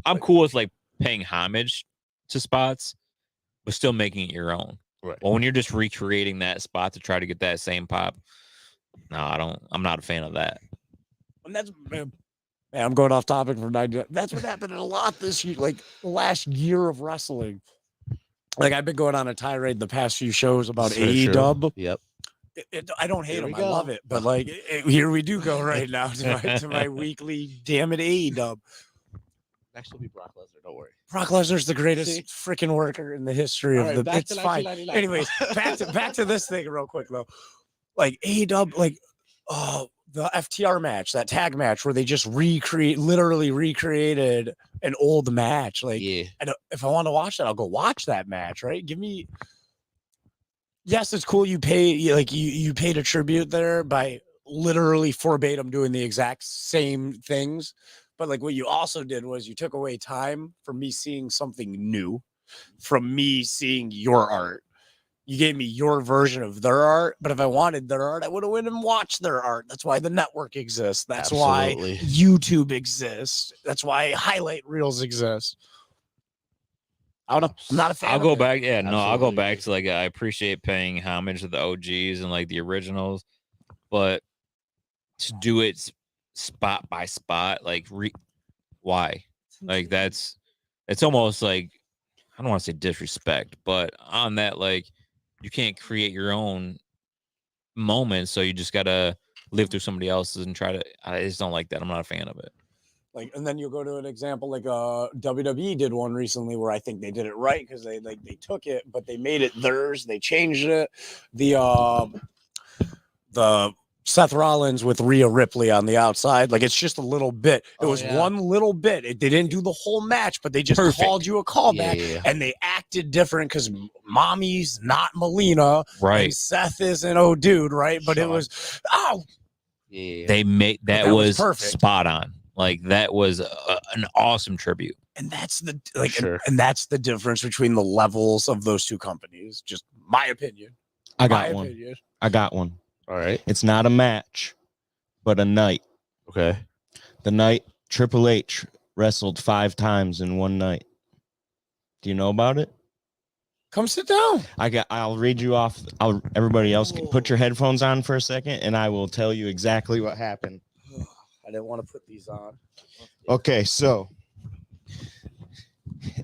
I'm cool with like paying homage to spots, but still making it your own. Right. Well, when you're just recreating that spot to try to get that same pop, no, I'm not a fan of that. And that's, man, I'm going off topic for 90. That's what happened a lot this year, like the last year of wrestling. Like I've been going on a tirade the past few shows about AEW. Yep. I don't hate Here them. we I go. love it. But like here we do go right now to my weekly damn it AEW. Next will be Brock Lesnar. Don't worry. Brock Lesnar's the greatest See? freaking worker in the history All of right, the. back It's to fine. 1999. Anyways, back to this thing real quick though. Like AEW, like the FTR match, that tag match where they just literally recreated an old match. Like, Yeah. if I want to watch that, I'll go watch that match. Right? Give me. Yes, it's cool. You paid a tribute there by literally verbatim doing the exact same things. But like what you also did was you took away time from me seeing something new, from me seeing your art. You gave me your version of their art, but if I wanted their art, I would have went and watched their art. That's why the network exists. That's Absolutely. why YouTube exists. That's why highlight reels exist. I don't know. I'm not a fan. I'll go back. Yeah, no, I'll go Absolutely. back to like I appreciate paying homage to the OGs and like the originals, but to do it spot by spot, like why? Like it's almost like I don't want to say disrespect, but on that, like you can't create your own moment, so you just gotta live through somebody else's and try to. I just don't like that. I'm not a fan of it. Like, and then you'll go to an example like WWE did one recently where I think they did it right because they took it, but they made it theirs. They changed it. The Seth Rollins with Rhea Ripley on the outside, like it's just a little bit. It was one little bit. They didn't do the whole match, but they just called you a callback, and they acted different because Mommy's not Melina, Right? And Seth isn't dude, right? But it was Yeah. They made that was was perfect. spot on. Like that was an awesome tribute. And that's the Sure. and that's the difference between the levels of those two companies. Just my opinion. I My got one. opinion. I got one. All right. It's not a match, but a night. Okay. The night Triple H wrestled 5 times in one night. Do you know about it? Come sit down. I'll read you off. Everybody else can put your headphones on for a second, and I will tell you exactly what happened. I didn't want to put these on. Okay, so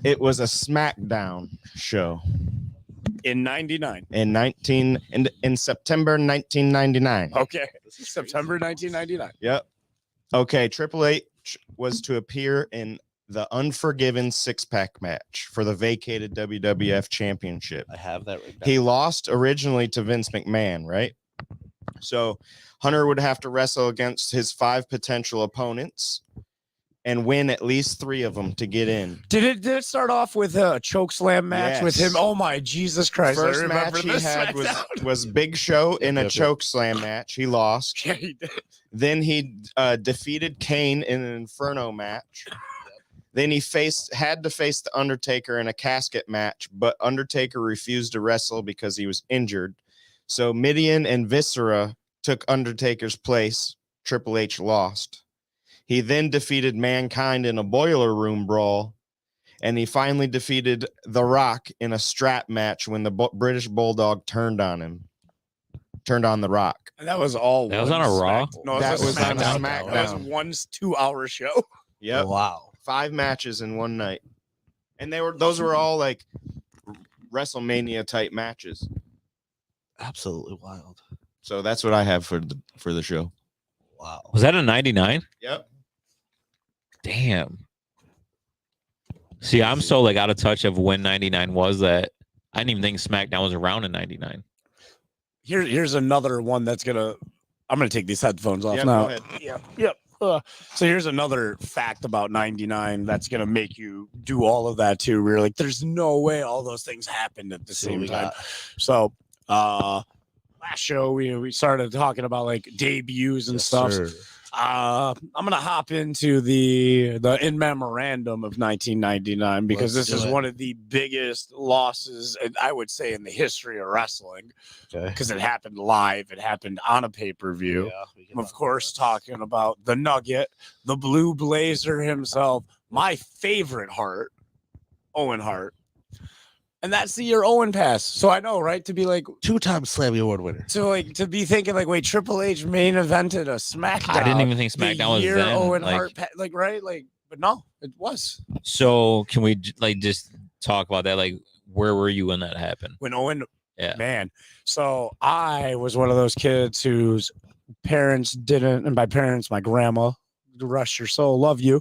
it was a SmackDown show In 99. in September 1999. Okay. September 1999. Yep. Okay, Triple H was to appear in the Unforgiven 6-pack match for the vacated WWF Championship. I have that right now. He lost originally to Vince McMahon, right? So Hunter would have to wrestle against his 5 potential opponents and win at least 3 of them to get in. Did it start off with a choke slam match with Yes. him? Oh my Jesus Christ. I First remember match he this had SmackDown. was Big Show in a Yep. choke slam match. He lost. Yeah, he did. Then he defeated Kane in an Inferno match. Then he had to face the Undertaker in a casket match, but Undertaker refused to wrestle because he was injured. So Midian and Viscera took Undertaker's place. Triple H lost. He then defeated Mankind in a boiler room brawl, and he finally defeated The Rock in a strap match when the British Bulldog turned on The Rock. And that was all. That was one on a Raw? No, That was on a SmackDown. That was SmackDown. one 2-hour show. Yep. Wow. 5 matches in one night. And those were all like WrestleMania type matches. Absolutely wild. So that's what I have for the show. Wow. Was that a 99? Yep. Damn. See, I'm so like out of touch of when 99 was that I didn't even think SmackDown was around in 99. Here's another one that's gonna. I'm gonna take these headphones off Yep, now. go ahead. Yep. So here's another fact about 99 that's gonna make you do all of that too. We're like, there's no way all those things happened at the same time. So, last show we started talking about like debuts and stuff. Sir. I'm gonna hop into the in memorandum of 1999 because Let's this is do it. one of the biggest losses I would say in the history of wrestling Okay. because it happened live. It happened on a pay-per-view. Yeah, we can Of talk course, about talking about the Nugget, the Blue Blazer himself, my favorite Hart, Owen Hart. And that's the year Owen passed. So I know, right? To be like, this. 2-time Slammy Award winner. so like to be thinking like, wait, Triple H main evented a SmackDown. I didn't even think the SmackDown was year then. Owen Like, Hart, like right, like, but no, it was so can we like just talk about that? Like, where were you when that happened? when Owen. Yeah. Man, so I was one of those kids whose parents didn't, and by parents, my grandma, rest your soul, love you.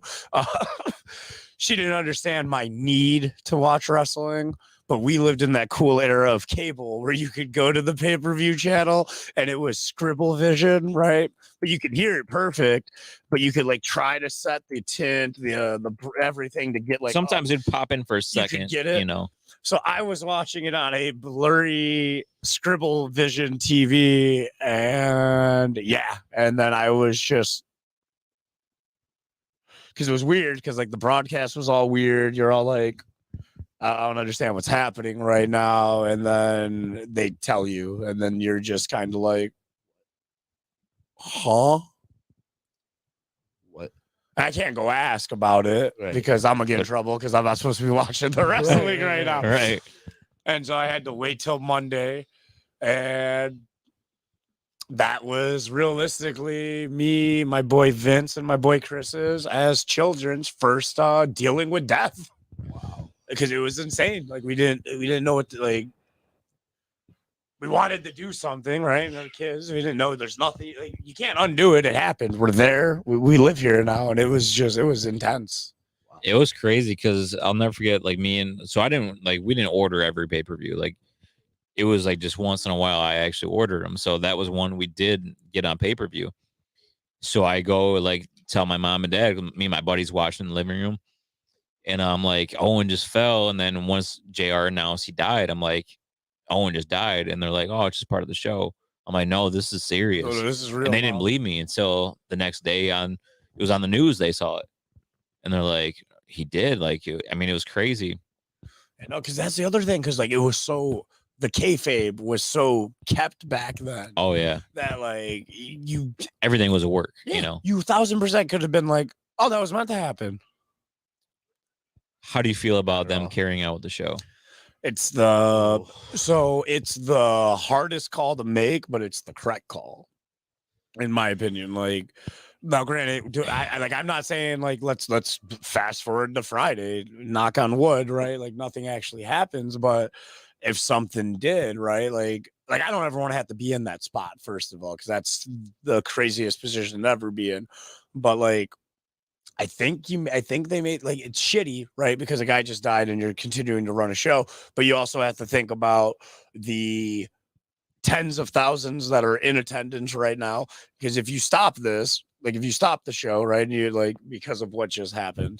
She didn't understand my need to watch wrestling. But we lived in that cool era of cable where you could go to the pay-per-view channel and it was scribble vision, right? But you could hear it perfect, but you could like try to set the tint, the everything to get like Sometimes it'd pop in for a could second, get it. you know. So I was watching it on a blurry scribble vision TV, and yeah, and then I was just because it was weird because like the broadcast was all weird. You're all like, I don't understand what's happening right now. And then they tell you, and then you're just kind of like, huh? What? I can't go ask about it Right. because I'm going to get in trouble because I'm not supposed to be watching the wrestling right now. Right. And so I had to wait till Monday. And that was realistically me, my boy Vince, and my boy Chris's as children's first dealing with death. Wow. Because it was insane. Like we didn't know what to, like. We wanted to do something, right? And the kids, we didn't know there's nothing. Like, you can't undo it. It happened. We're there. We live here now, and it was intense. It was crazy because I'll never forget, like we didn't order every pay-per-view. Like it was like just once in a while I actually ordered them. So that was one we did get on pay-per-view. So I go like tell my mom and dad, me and my buddies watching in the living room. And I'm like, Owen just fell. And then once JR announced he died, I'm like, Owen just died. And they're like, oh, it's just part of the show. I'm like, no, this is serious. Oh, this is real. And they didn't now. believe me until the next day it was on the news. They saw it. And they're like, he did. Like, I mean, it was crazy. I know, because that's the other thing. Because like it was so the kayfabe was so kept back then. Oh, yeah. That like you Everything was a work, yeah, you know. you 1000% could have been like, oh, that was meant to happen. How do you feel about at them all. carrying out with the show? It's the hardest call to make, but it's the correct call, in my opinion. Like, now, granted, I'm not saying like let's fast forward to Friday, knock on wood, right? Like nothing actually happens, but if something did, right? Like I don't ever want to have to be in that spot, first of all, because that's the craziest position to ever be in. But like, I think they made like it's shitty, right? Because a guy just died and you're continuing to run a show, but you also have to think about the tens of thousands that are in attendance right now. Because if you stop this, like if you stop the show, right, and you like because of what just happened,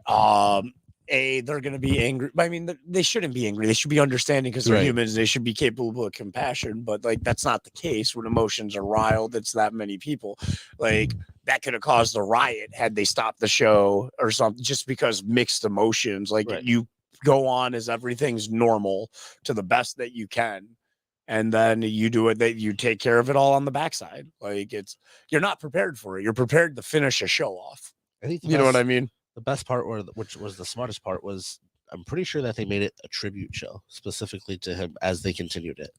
they're gonna be angry. I mean, they shouldn't be angry. They should be understanding because they're Right. humans. They should be capable of compassion. But like that's not the case when emotions are riled. It's that many people. Like that could have caused a riot had they stopped the show or something. Just because mixed emotions. Like Right. you go on as everything's normal to the best that you can. and then you do it that you take care of it all on the backside. Like you're not prepared for it. You're prepared to finish a show off. I think You know what I mean? the best part, which was the smartest part, was I'm pretty sure that they made it a tribute show specifically to him as they continued it.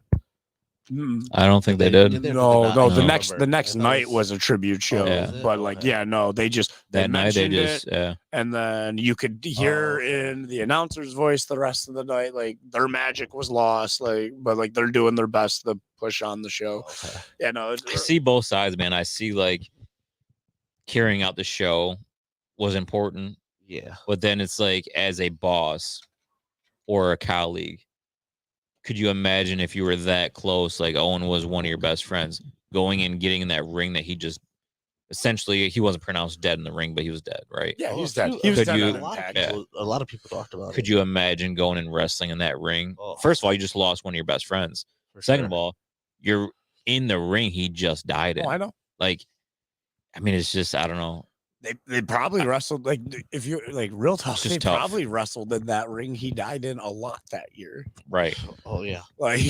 I don't think they Did did. they or did they No, not? no. I The can't next remember. the next I thought night it was a tribute show, Yeah. was it? but like, Okay. yeah, no, they That night they mentioned just it, and then you could hear okay. in the announcer's voice the rest of the night, like their magic was lost, like, but like they're doing their best to push on the show. Okay. Yeah, no, I see both sides, man. I see like carrying out the show was important, Yeah. but then it's like as a boss or a colleague, could you imagine if you were that close, like Owen was one of your best friends, going and getting in that ring that he just essentially he wasn't pronounced dead in the ring, but he was dead, right? yeah, Oh, he's a dead. few- He was Could dead you- on a lot of Impact. Yeah. people, a lot of people talked about Could it. you imagine going and wrestling in that ring? Oh. First of all, you just lost one of your best friends. For Second sure. of all, you're in the ring he just died in. Oh, I know. Like, I mean, it's just I don't know. They probably wrestled, like, if you like real talk, It's just they tough. probably wrestled in that ring he died in a lot that year. Right. Oh yeah. Like,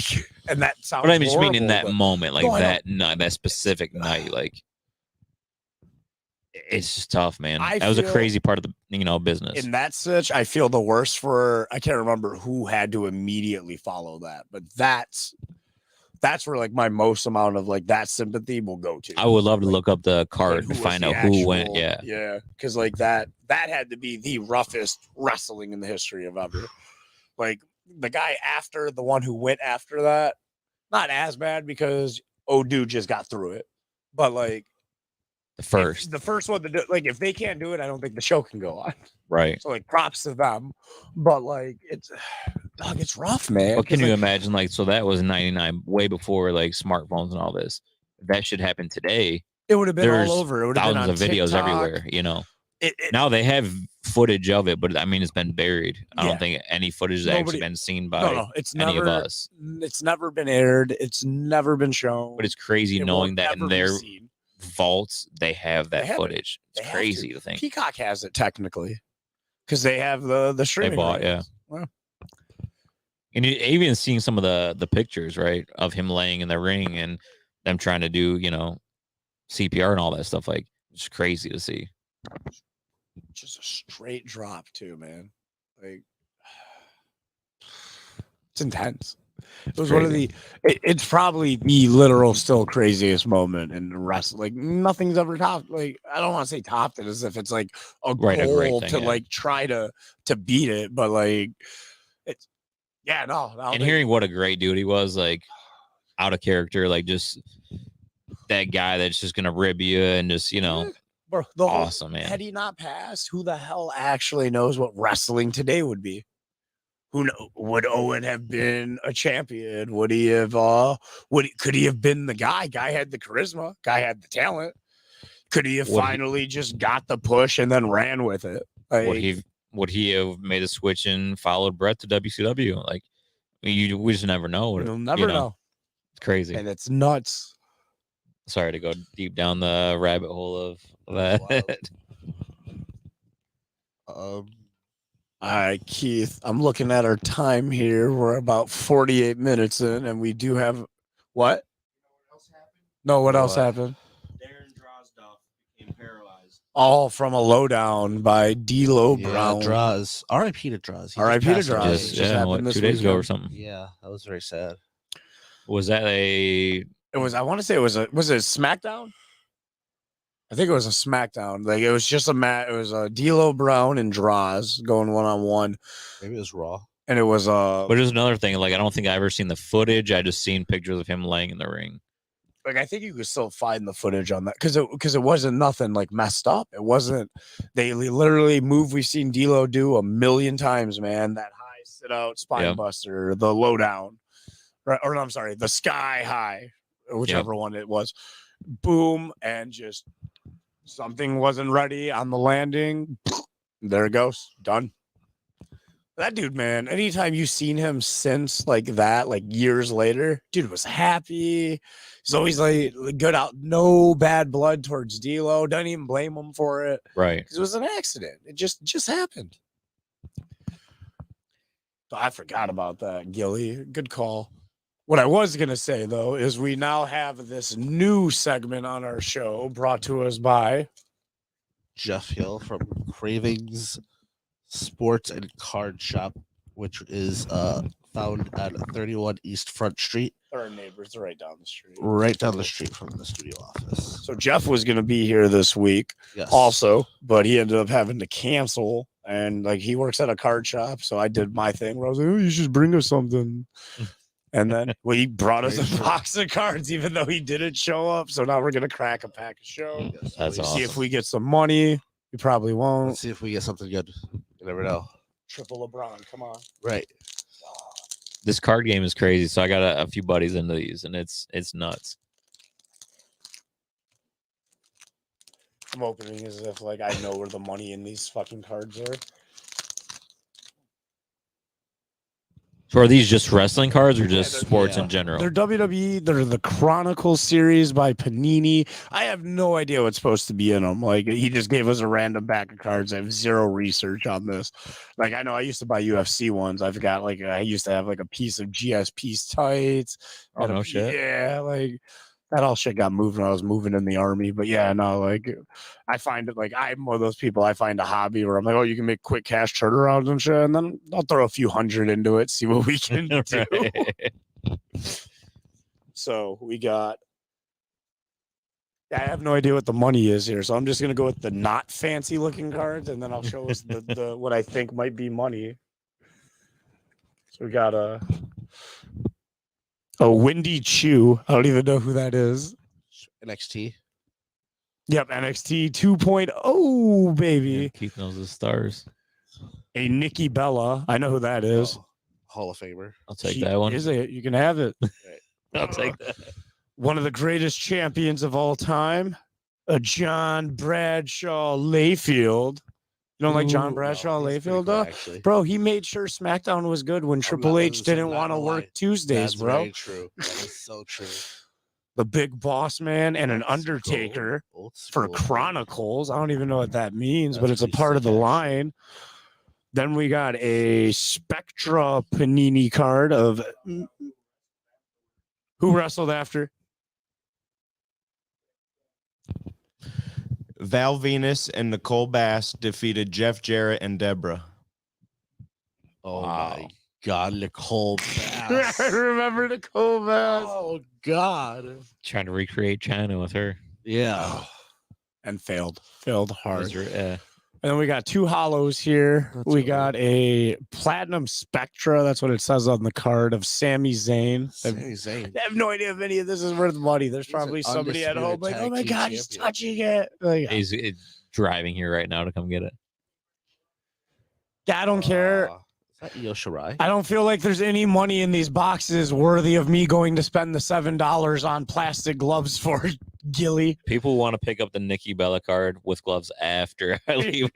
and that sounds But I just mean in horrible, that but- moment, like No, I know. that night, that specific night, like it's just tough, man. I That was a feel- crazy part of the business. in that such, I feel the worst for, I can't remember who had to immediately follow that, but that's where like my most amount of like that sympathy will go to. I would love to Like, look up the like, card who to was find the out who went. actual- Yeah. yeah, because like that had to be the roughest wrestling in the history of ever. Like the guy after the one who went after that, not as bad because dude just got through it, but like The first. the first one to do, like if they can't do it, I don't think the show can go on. Right. So like props to them, but like it's rough, man. But can 'cause, you like, imagine, like, so that was 99, way before like smartphones and all this. If that should happen today, it would have been there's all over. It would have been thousands on of videos TikTok. everywhere, It, Now they have footage of it, but I mean, it's been buried. I Yeah. don't think any footage has actually Nobody- been seen by no, it's any never. of us. It's never been aired. It's never been shown. But it's crazy It knowing won't that ever in be their seen. vaults they have that have it. footage. They It's have crazy to think. Peacock has it technically because they have the streaming. bought, yeah. rights. Well, And even seeing some of the pictures, right, of him laying in the ring and them trying to do, CPR and all that stuff, like it's crazy to see. just a straight drop too, man. Like it's intense. It was one of the. It's probably the literal still craziest moment in wrestling. Like nothing's ever topped. Like I don't want to say topped it as if it's like a Right, a great goal thing, to yeah. like try to beat it, but like it's yeah no. And hearing what a great dude he was, like out of character, like just that guy that's just gonna rib you and just bro, the whole- awesome, man. had he not passed, who the hell actually knows what wrestling today would be? Who know, would Owen have been a champion? Would he have could he have been the guy? Guy had the charisma, guy had the talent. Could he have Would he- finally just got the push and then ran with it? Like, Would he have made a switch and followed Brett to WCW? Like we just never know. you'll never know. It's crazy. And it's nuts. Sorry to go deep down the rabbit hole of that. Um, All right, Keith, I'm looking at our time here. We're about 48 minutes in, and we do have what? No, what else What? happened? Darren Drozdoff became paralyzed. All from a lowdown by D'Lo Brown. Draws. R.I.P. to Draws. He R.I.P. to passed away. Draws. Just, just happened this 2 days ago or weekend. something. Yeah, that was very sad. Was that a It was. I want to say it was a. Was it SmackDown? I think it was a SmackDown. Like it was just a mat. It was a D'Lo Brown and Draws going 1-on-1, Maybe it was Raw. and it was But there's another thing. Like I don't think I ever seen the footage. I just seen pictures of him laying in the ring. like I think you could still find the footage on that because it wasn't nothing like messed up. It wasn't. They literally move we've seen D'Lo do a million times, man. That high sit out spine Yeah. buster, the lowdown, right? Or no, I'm sorry, the sky high, whichever one it was. Boom, and just something wasn't ready on the landing. There it goes, done. That dude, man, anytime you've seen him since like that, like years later, dude was happy. He's always like good out, no bad blood towards D'Lo. Don't even blame him for it Right. because it was an accident. It just happened. So I forgot about that, Gilly. Good call. What I was going to say, though, is we now have this new segment on our show brought to us by Jeff Hill from Cravings Sports and Card Shop, which is found at 31 East Front Street, our neighbors right down the street. right down the street from the studio office. So Jeff was going to be here this week Yes. also, but he ended up having to cancel. And like he works at a card shop. So I did my thing where I was like, oh, you should bring us something. And then he brought us a box of cards, even though he didn't show up. So now we're going to crack a pack of show. Yes, That's please. awesome. See if we get some money. We probably won't. Let's see if we get something good. You never know. Triple LeBron. Come on. Right. This card game is crazy. So I got a few buddies into these, and it's nuts. I'm opening as if like I know where the money in these fucking cards are. So are these just wrestling cards or just they're- sports yeah. in general? They're WWE. They're the Chronicle series by Panini. I have no idea what's supposed to be in them. Like he just gave us a random pack of cards. I have zero research on this. Like I know I used to buy UFC ones. I've got like I used to have like a piece of GSP's tights. Oh, and no shit. Yeah, like that all shit got moved when I was moving in the army. But yeah, no, like I find it like I'm one of those people. I find a hobby where I'm like, oh, you can make quick cash turnarounds and shit, and then I'll throw a few hundred into it, see what we can do. Right. So we got. I have no idea what the money is here, so I'm just gonna go with the not fancy looking cards, and then I'll show us the what I think might be money. So we got a Windy Chew. I don't even know who that is. NXT. Yep, NXT 2.0, baby. Yeah, Keith knows the stars. A Nikki Bella. I know who that is. Oh, Hall of Famer. I'll take She that one. is you can have it. I'll take that. One of the greatest champions of all time, a John Bradshaw Layfield. You don't like John Ooh, Bradshaw No, he's pretty Layfield, cool, though? actually. Bro, he made sure SmackDown was good when Triple not- H didn't not want to gonna work lie. Tuesdays, That's bro. very true. That is so true. The Big Boss Man and an Old school. Undertaker Old for school. Chronicles. I don't even know what that means, but That's it's a pretty part of sick, the actually. line. Then we got a Spectra Panini card of who wrestled after. Val Venus and Nicole Bass defeated Jeff Jarrett and Deborah. Oh Wow. my God, Nicole Bass. I remember Nicole Bass. Oh God. Trying to recreate China with her. Yeah. And failed hard. Those are, And then we got two hollows here. That's We cool. got a Platinum Spectra. That's what it says on the card of Sami Zayn. Sami Zayn. I have no idea if any of this is worth money. There's He's an probably somebody at home like, undisputed oh my tag team God, he's champion. touching it. Like, he's driving here right now to come get it. I don't care. Is that Io Shirai? I don't feel like there's any money in these boxes worthy of me going to spend the $7 on plastic gloves for Gilly. People want to pick up the Nikki Bella card with gloves after I leave.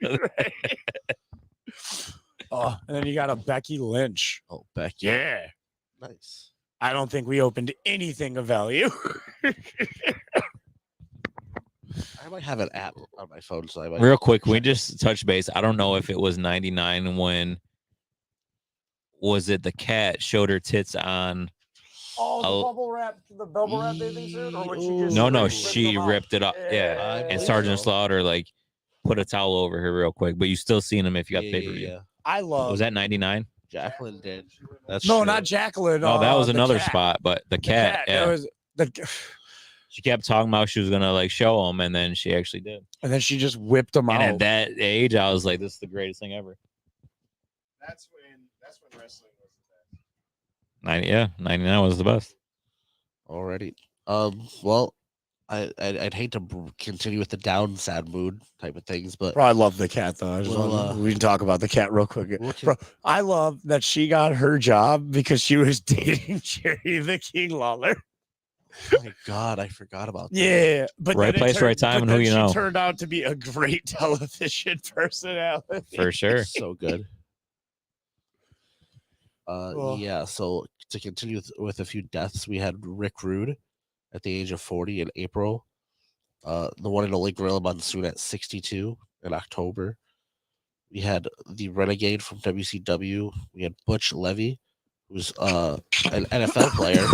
Oh, and then you got a Becky Lynch. Oh, Becky. Yeah. Nice. I don't think we opened anything of value. I might have an app on my phone, so I might. Real quick, we just touch base. I don't know if it was 99 when was it the cat showed her tits on. Oh, I'll- the bubble wrap bathing suit, or would she just No, no, rip she them off? ripped it up. Yeah. I And believe Sergeant so. Slaughter like put a towel over her real quick, but you still seen him if you got Yeah, pay per view. yeah. I love. Was that 99? Jacqueline did. That's No, true. not Jacqueline. No, that was the another cat. spot, but the The cat, It yeah. was the, She kept talking about she was gonna like show him, and then she actually did. and then she just whipped them And out. at that age, I was like, "This is the greatest thing ever." That's when wrestling was the best. 99 was the best. Already. Well, I'd hate to continue with the down sad mood type of things, but Bro, I love the cat though. I just Well, wanna- we can talk about the cat real quick. we'll con- Bro, I love that she got her job because she was dating Jerry the King Lawler. oh my God, I forgot about that. Yeah, but Right then it place, right time, but and who then you she know. turned out to be a great television personality. For sure. So good. Oh. Yeah, so to continue with a few deaths, we had Rick Rude at the age of 40 in April. The one and only Gorilla Monsoon at 62 in October. We had the Renegade from WCW. We had Butch Levy who's an NFL player.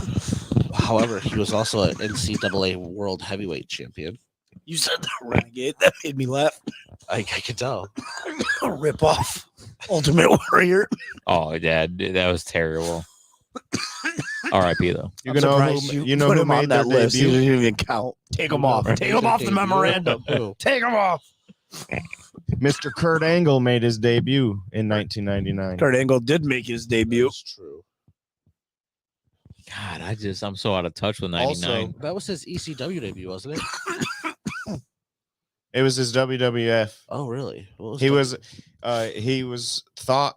However, he was also an NCAA World Heavyweight Champion. You said the Renegade. That made me laugh. I could tell. Rip off Ultimate Warrior. Oh, yeah, dude, that was terrible. R.I.P. though. You I'm know surprised who you know put who him on made their that list. He debut? didn't even count. Take him off. Take him off the memorandum. Take him off. Mr. Kurt Angle made his debut in 1999. Kurt Angle did make his debut. That's true. God, I'm so out of touch with 99. Also, That was his ECW debut, wasn't it? it was his WWF. Oh, really? He was thought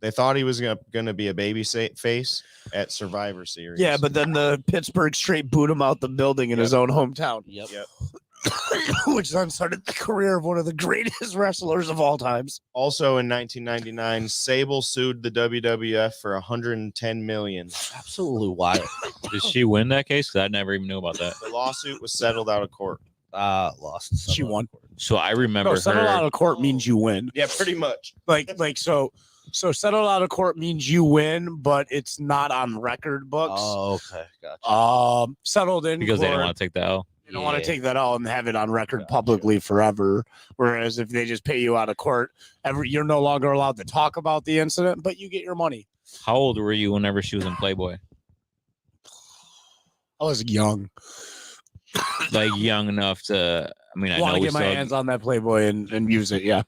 they thought he was gonna be a baby face at Survivor Series. Yeah, but then the Pittsburgh straight boot him out the building in his own hometown. Yep. Which then started the career of one of the greatest wrestlers of all times. Also in 1999, Sable sued the WWF for 110 million. Absolutely wild. Did she win that case? 'Cause I never even knew about that. The lawsuit was settled out of court. Lost. She won. So I remember No, settle her. out of court means you win. Yeah, pretty much. So settle out of court means you win, but it's not on record books. Oh, okay. Gotcha. Settled in because court. they didn't want to take the L. They don't want to take that out and have it on record publicly forever. Whereas if they just pay you out of court, you're no longer allowed to talk about the incident, but you get your money. How old were you whenever she was in Playboy? I was young. Like young enough to. I mean, I want know to we get my still. hands on that Playboy and use it. Yeah.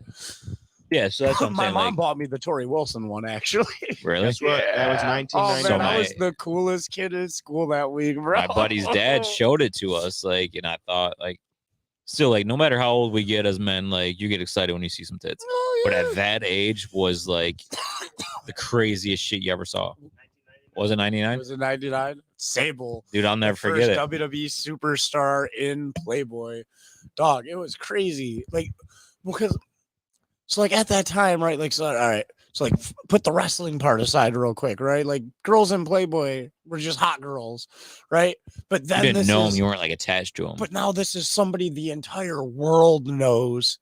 Yeah, so that's what I'm My saying. mom Like, bought me the Tori Wilson one, actually. really? Guess what? That was Oh, 1999. man, So I was the coolest kid in school that week, bro. My buddy's dad showed it to us, like, and I thought, like, still, like, no matter how old we get as men, like, you get excited when you see some tits. Oh, But yeah. at that age was like the craziest shit you ever saw. Was it It 99? was in 99. Sable. Dude, I'll never the forget first it. WWE superstar in Playboy. Dog, it was crazy. Like, because, so like at that time, right? Like, so, all right. So, like, put the wrestling part aside real quick, right? Like, girls in Playboy were just hot girls, right? But You then didn't this know is, him. You weren't like attached to him. but now this is somebody the entire world knows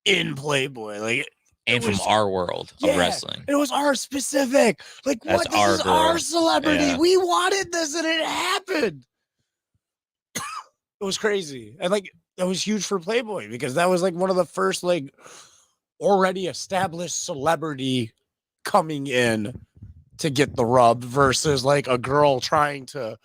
in Playboy. Like, And from was- our world of Yeah. wrestling. it was our specific. Like, That's what? This our is girl. our celebrity. Yeah. We wanted this and it happened. It was crazy. And like, that was huge for Playboy because that was like one of the first, like, already established celebrity coming in to get the rub versus like a girl trying to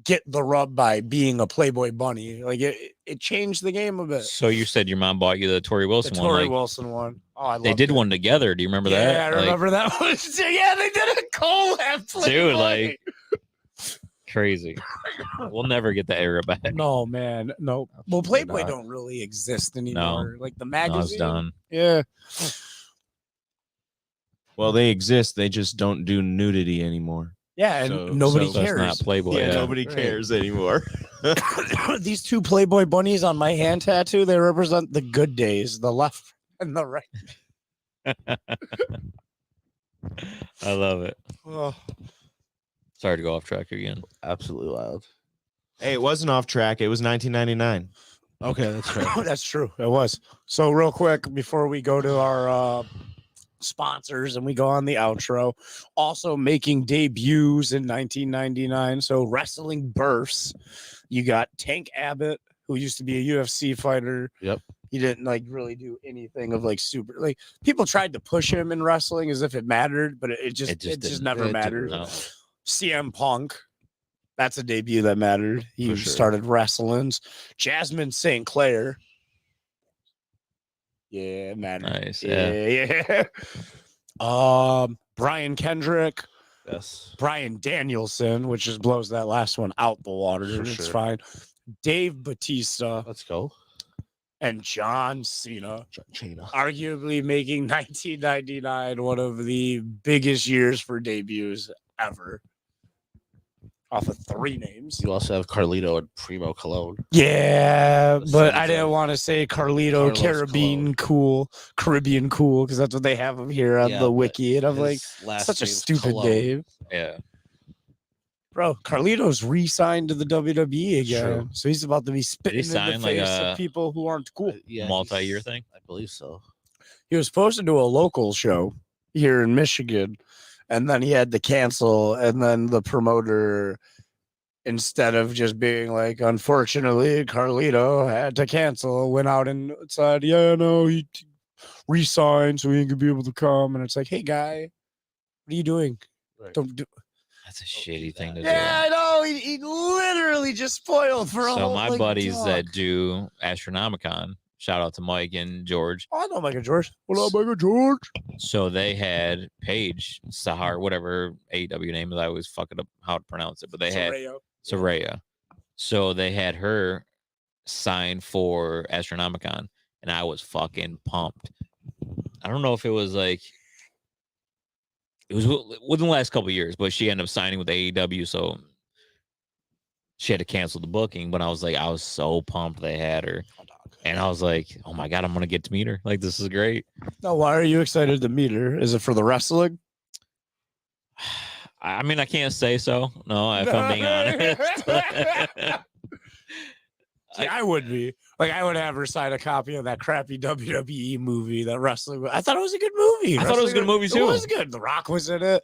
get the rub by being a Playboy bunny. Like, it changed the game a bit. So you said your mom bought you the Tori The Wilson one. Tori Like, Wilson one. Oh, I they loved did it. one together. Do you remember that? Yeah, I Like, remember that one. Yeah, they did a collab. Playboy. Dude, like, crazy. We'll never get the era back. No, man, no. Well, Absolutely Playboy not. don't really exist anymore. Like the magazine. No, it's done. Yeah. Well, they exist. They just don't do nudity anymore. Yeah, and So- nobody so So it's cares. not Playboy. Yeah, Yeah. nobody Right. cares anymore. These two Playboy bunnies on my hand tattoo, they represent the good days, the left and the right. I love it. Oh. Sorry to go off track again. Absolutely wild. Hey, it wasn't off track. It was 1999. Okay, that's fair. That's true. It was. So real quick, before we go to our sponsors and we go on the outro, also making debuts in 1999. So wrestling births. You got Tank Abbott, who used to be a UFC fighter. Yep. He didn't like really do anything of like super, like people tried to push him in wrestling as if it mattered, but it just didn't. never It didn't, mattered. No. CM Punk. That's a debut that mattered. He For sure. started wrestling. Jasmine St. Clair. Yeah, it mattered. Nice. Yeah. Yeah. Brian Kendrick, Yes. Brian Danielson, which just blows that last one out the water. For It's sure. fine. Dave Batista Let's go. and John Cena, China. arguably making 1999 one of the biggest years for debuts ever. Off of three names. You also have Carlito and Primo Cologne. Yeah, The but sons I didn't of want to say Carlito Caribbean cool, because that's what they have him here on Yeah, the but wiki. And I'm like, his last such a name's stupid Cologne. name. Yeah. Bro, Carlito's re-signed to the WWE again. True. So he's about to be spitting in the sign, like, face a of people who aren't cool. Yeah, Multi-year he's- thing? I believe so. He was supposed to do a local show here in Michigan. and then he had to cancel, and then the promoter, instead of just being like, unfortunately, Carlito had to cancel, went out and said, yeah, no, he re-signed so he could be able to come. And it's like, hey, guy, what are you doing? Right. Don't do. That's a shitty thing to Yeah, I know. He literally just spoiled for do. a So whole my like, buddies dog. that do Astronomicon, shout out to Mike and George. Oh, I know Mike and George. What up, Mike and George? So they had Paige Sahar, whatever AEW name is. I always fuck it up how to pronounce it, but they had Soraya. So they had her sign for Astronomicon, and I was fucking pumped. I don't know if it was like it was within the last couple of years, but she ended up signing with AEW, so she had to cancel the booking. But I was so pumped they had her, and I was like, oh my god, I'm gonna get to meet her. Like, this is great. Now, why are you excited to meet her? Is it for the wrestling? I mean, I can't say so. No, if I'm being honest. See, I would be like, I would have her sign a copy of that crappy WWE movie that wrestling. I thought it was a good movie. I thought it was a good movie too. It was good. The Rock was in it.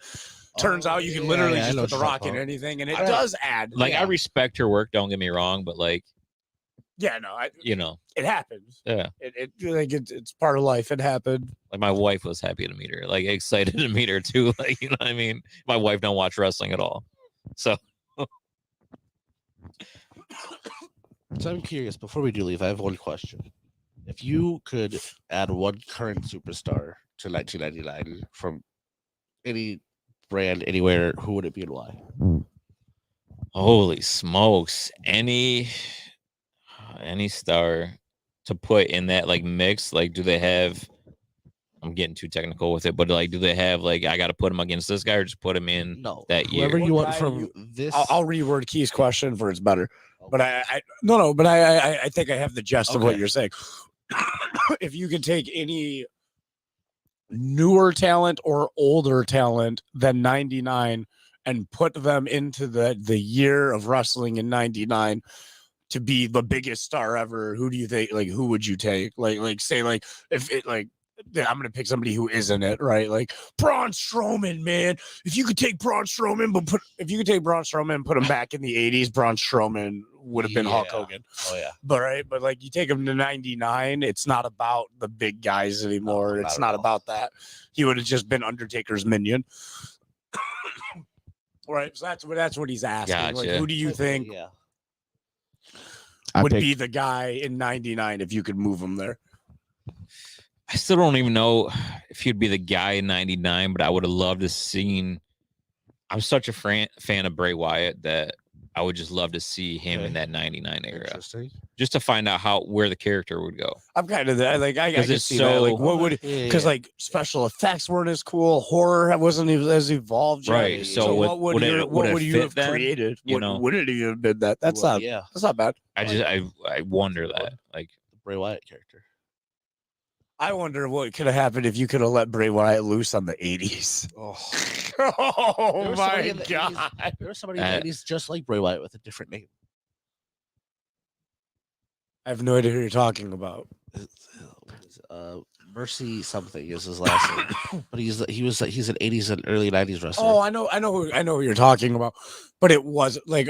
Turns out you can literally just put The Rock in anything, and it does add. Like, I respect her work. Don't get me wrong, but like, yeah, no, it happens. Yeah, it's part of life. It happened. Like, my wife was happy to meet her, like excited to meet her too. Like, you know what I mean? My wife don't watch wrestling at all, so. So I'm curious, before we do leave, I have one question. If you could add one current superstar to 1999 from any brand, anywhere, who would it be and why? Holy smokes. Any star to put in that like mix, like, do they have, I'm getting too technical with it, but like, do they have like, I got to put him against this guy or just put him in that year? Whoever you want from this. I'll reword Key's question for it's better. But I think I have the gist of what you're saying. If you could take any newer talent or older talent than 99 and put them into the year of wrestling in 99 to be the biggest star ever, who do you think, like, who would you take? Like say, like, if it, like, I'm going to pick somebody who isn't it, right? Like Braun Strowman, man. If you could take Braun Strowman, and put him back in the 80s, Braun Strowman would have been Hulk Hogan. Oh, yeah. But like, you take him to 99, it's not about the big guys anymore. No, it's not about that. He would have just been Undertaker's minion. Right. So that's what he's asking. Gotcha. Like, who do you think would be the guy in 99 if you could move him there? I still don't even know if he'd be the guy in 99, but I would have loved to seen. I'm such a fan of Bray Wyatt that I would just love to see him in that 99 era, just to find out where the character would go. I'm kind of that. Like, I can see so, that. Like, what would, because like special effects weren't as cool, horror wasn't even as evolved yet. Right. So what would you have created? You know, would it even have been that? That's not bad. I wonder that, like, the Bray Wyatt character. I wonder what could have happened if you could have let Bray Wyatt loose on the 80s. Oh my God. There was somebody in the 80s just like Bray Wyatt with a different name. I have no idea who you're talking about. Mercy something is his last name, but he's an 80s and early 90s wrestler. Oh, I know who you're talking about, but it was like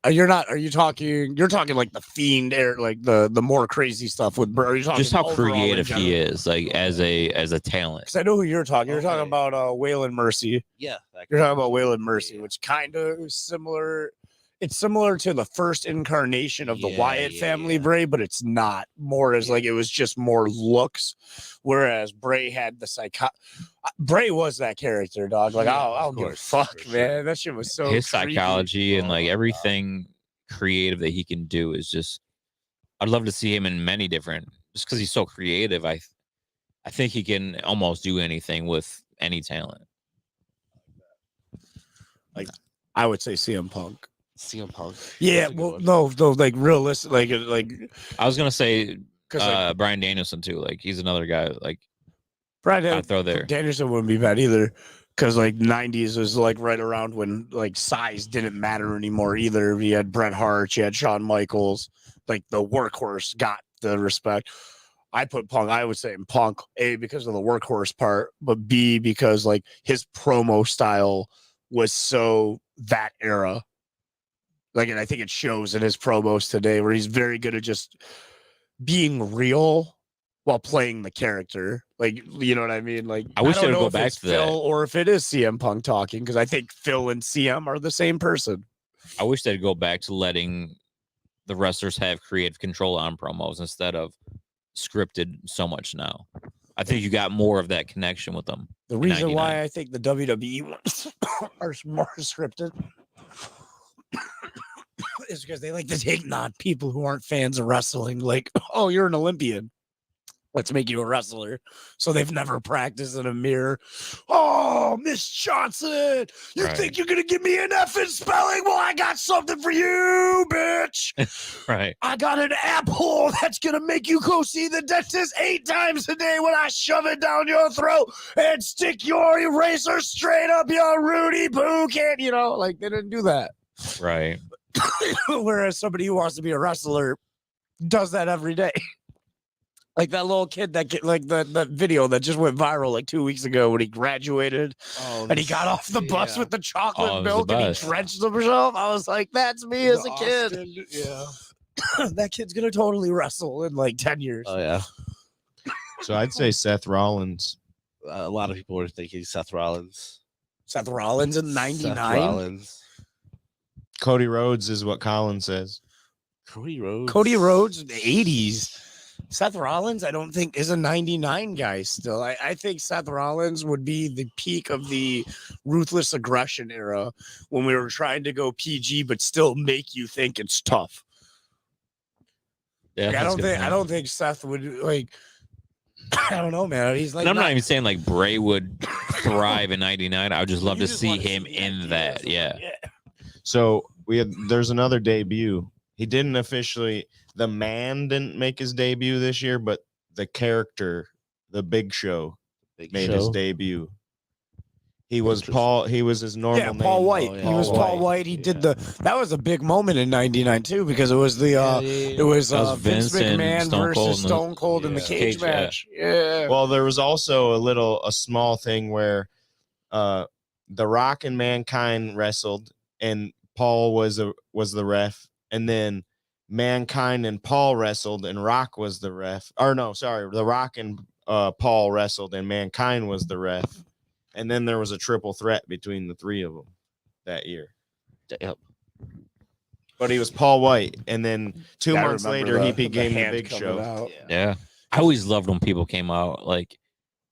you're talking like the Fiend or like the more crazy stuff with Bray. Just how creative he is, like as a talent. Because I know who you're talking. You're talking about Waylon Mercy. Yeah, you're talking about Waylon Mercy, which kind of is similar. It's similar to the first incarnation of the Wyatt family, Bray, but it's not. More as like, it was just more looks, whereas Bray had the Bray was that character, dog. Like, I don't give a fuck, man. That shit was so his creepy. psychology and like everything creative that he can do is just. I'd love to see him in many different, just because he's so creative. I think he can almost do anything with any talent. Like, I would say CM Punk. CM Punk. Yeah, well, no, like realistic, like I was gonna say Bryan Danielson too. Like, he's another guy. Like, Bryan throw there. Danielson wouldn't be bad either, because like 90s was like right around when like size didn't matter anymore either. You had Bret Hart, you had Shawn Michaels. Like, the workhorse got the respect. I put Punk. I would say Punk A because of the workhorse part, but B because like his promo style was so that era. Like, and I think it shows in his promos today where he's very good at just being real while playing the character. Like, you know what I mean? Like, I wish don't they would know go if back it's to that. Phil or if it is CM Punk talking, because I think Phil and CM are the same person. I wish they'd go back to letting the wrestlers have creative control on promos instead of scripted so much now. I think you got more of that connection with them. The in reason 99. why I think the WWE ones are more scripted is because they like to take non people who aren't fans of wrestling. Like, oh, you're an Olympian. Let's make you a wrestler. So they've never practiced in a mirror. Oh, Miss Johnson, you Right. think you're going to give me an F in spelling? Well, I got something for you, bitch. Right. I got an apple that's going to make you go see the dentist 8 times a day when I shove it down your throat and stick your eraser straight up your Rudy Poo can. You know, like they didn't do that. Right. Whereas somebody who wants to be a wrestler does that every day. Like that little kid like that video that just went viral like 2 weeks ago when he graduated and he got off the bus with the chocolate Oh, it was the milk and he best. drenched himself. I was like, that's me as a kid. Yeah. That kid's gonna totally wrestle in like 10 years. Oh yeah. So I'd say Seth Rollins. A lot of people were thinking Seth Rollins. Seth Rollins in Seth 99. Rollins. Cody Rhodes is what Colin says. Cody Rhodes. Cody Rhodes in the 80s. Seth Rollins, I don't think, is a 99 guy still. I think Seth Rollins would be the peak of the ruthless aggression era when we were trying to go PG but still make you think it's tough. Yeah. Like, that's a good I point. don't think Seth would like. I don't know, man. He's like, And I'm not even saying like Bray would thrive in 99. I would just love to see him in that. Yeah. So there's another debut. He didn't officially. The Man didn't make his debut this year, but the character, the Big Show, made his debut. He was Paul. He was his normal name. Paul White. Oh, He yeah. was Paul White. He did that was a big moment in 99 too, because it was the it was That was Vince Vince and McMahon Stone Cold versus in the- Stone Cold in the yeah. cage Cage, yeah. match. Yeah. Well, there was also a small thing where The Rock and Mankind wrestled, and Paul was the ref, and then Mankind and Paul wrestled, and Rock was the ref. Or no, sorry, The Rock and Paul wrestled, and Mankind was the ref. And then there was a triple threat between the three of them that year. Yep. But he was Paul White, and then 2 I months remember later he the became the hand Big coming Show. out. Yeah. I always loved when people came out like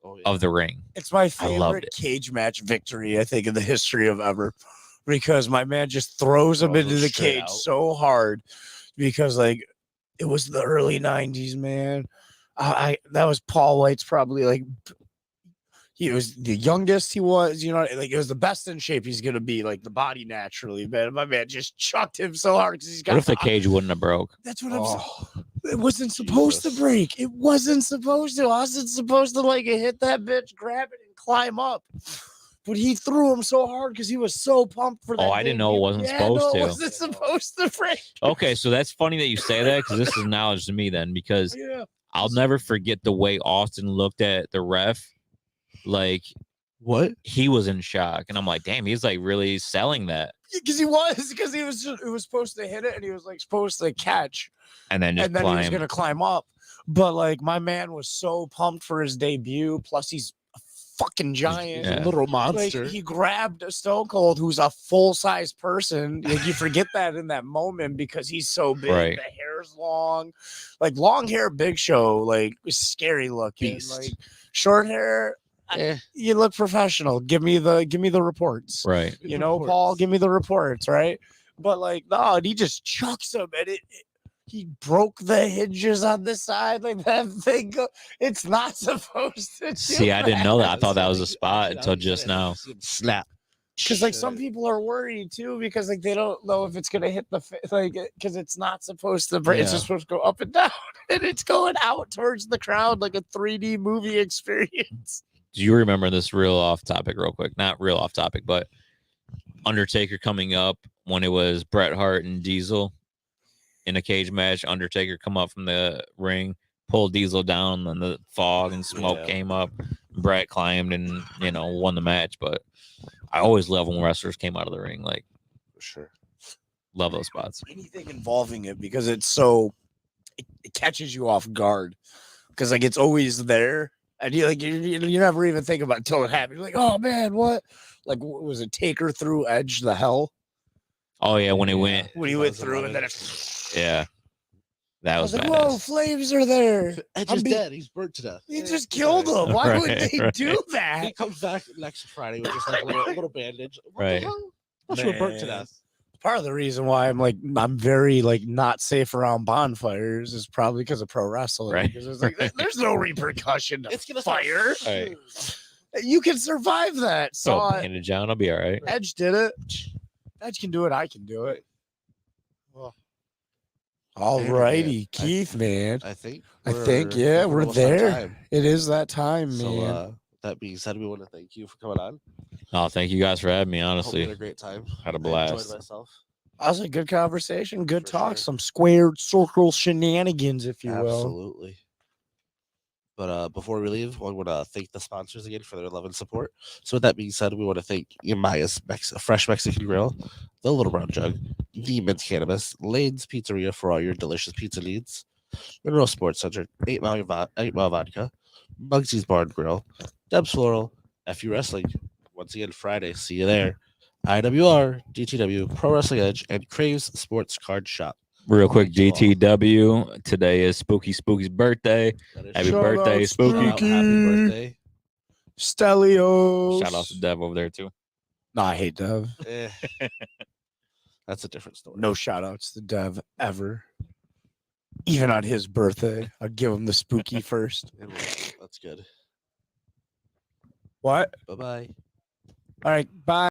Oh, yeah. of the ring. It's my I loved favorite it. cage match victory, I think, in the history of ever, because my man just throws him Throws into him the straight cage out. so hard, because like it was the early 90s, man. That was Paul White's probably like he was the youngest he was, you know, like it was the best in shape he's gonna be, like the body naturally, man. My man just chucked him so hard because he's got What if the cage wouldn't have broke? that's what I'm saying. It wasn't supposed to break. It wasn't supposed to. I wasn't supposed to like hit that bitch, grab it, and climb up. But he threw him so hard because he was so pumped for that. Oh, I didn't know it debut. wasn't Yeah, supposed no, to. It wasn't supposed to break. Okay, so that's funny that you say that because this is knowledge to me then, because Yeah. I'll never forget the way Austin looked at the ref. Like What? he was in shock, and I'm like, damn, he's like really selling that, Because he was just, it was supposed to hit it and he was like supposed to catch. and then just And then he was climb. gonna climb up. But like my man was so pumped for his debut. Plus he's a fucking giant. Yeah. Little Like monster. he grabbed a Stone Cold who's a full-size person. Like you forget that in that moment because he's so big. Right. The hair's long. Like long hair Big Show, like was scary looking. Beast. Like short hair, you look professional. Give me the reports. Right. You know, Paul, give me the reports, right? But like, no, and he just chucks him, and he broke the hinges on the side, like that thing. It's not supposed to. See, I didn't know that. I thought that was a spot until just now. Snap. Because like some people are worried too, because like they don't know if it's gonna hit the like because it's not supposed to break. It's Yeah. just supposed to go up and down, and it's going out towards the crowd like a 3D movie experience. Do you remember this real off topic, real quick? Not real off topic, but Undertaker coming up when it was Bret Hart and Diesel in a cage match. Undertaker come up from the ring. pulled Diesel down, and the fog and smoke Yeah. came up. Brett climbed and won the match. But I always love when wrestlers came out of the ring. Like, For sure. love those spots. Anything involving it because it's so it catches you off guard because like it's always there and you never even think about it until it happens. You're like, oh man, what? Like, what was it? Taker through Edge the hell Oh yeah, when he went, when he went through and then it, yeah, that I was was like, badass. whoa, flames are there. Edge I'm is be- dead. He's burnt to death. He just killed him. Why would Right, they right. do He that? comes back next Friday with just like a little bandage. What Right. the hell? Thought you were burnt to Man. death. Part of the reason why I'm very like not safe around bonfires is probably because of pro wrestling. Right. Because it's like there's no repercussion to It's gonna fire. Right. You can survive that. So Saw it. bandage down, I'll be all right. Edge did it. Edge can do it. I can do it. All Yeah, righty, man. Keith, man. I think. Yeah, we're almost out of there. time. It is that time, So, man. that being said, we want to thank you for coming on. Oh, thank you guys for having me. Hope you Honestly, had a great time. had a I blast. enjoyed myself. That was a good conversation, good For talk, sure. some squared circle shenanigans, if you will. Absolutely. But before we leave, we want to thank the sponsors again for their love and support. So with that being said, we want to thank Maya's Fresh Mexican Grill, The Little Brown Jug, The Mint Cannabis, Lane's Pizzeria for all your delicious pizza needs, Monroe Sports Center, 8 Mile Vodka, Bugsy's Bar and Grill, Deb's Floral, FU Wrestling. Once again, Friday. See you there. IWR, DTW, Pro Wrestling Edge, and Craves Sports Card Shop. Real quick, Thank you all. GTW. Today is Spooky's birthday. That is Happy Shout true. birthday, out Spooky. Shout out, happy Spooky. birthday. Stelios. Shout out to Dev over there too. No, I hate Dev. Eh, that's a different story. No shout outs to Dev ever. Even on his birthday. I'll give him the spooky first. That's good. What? Bye bye. All right, bye.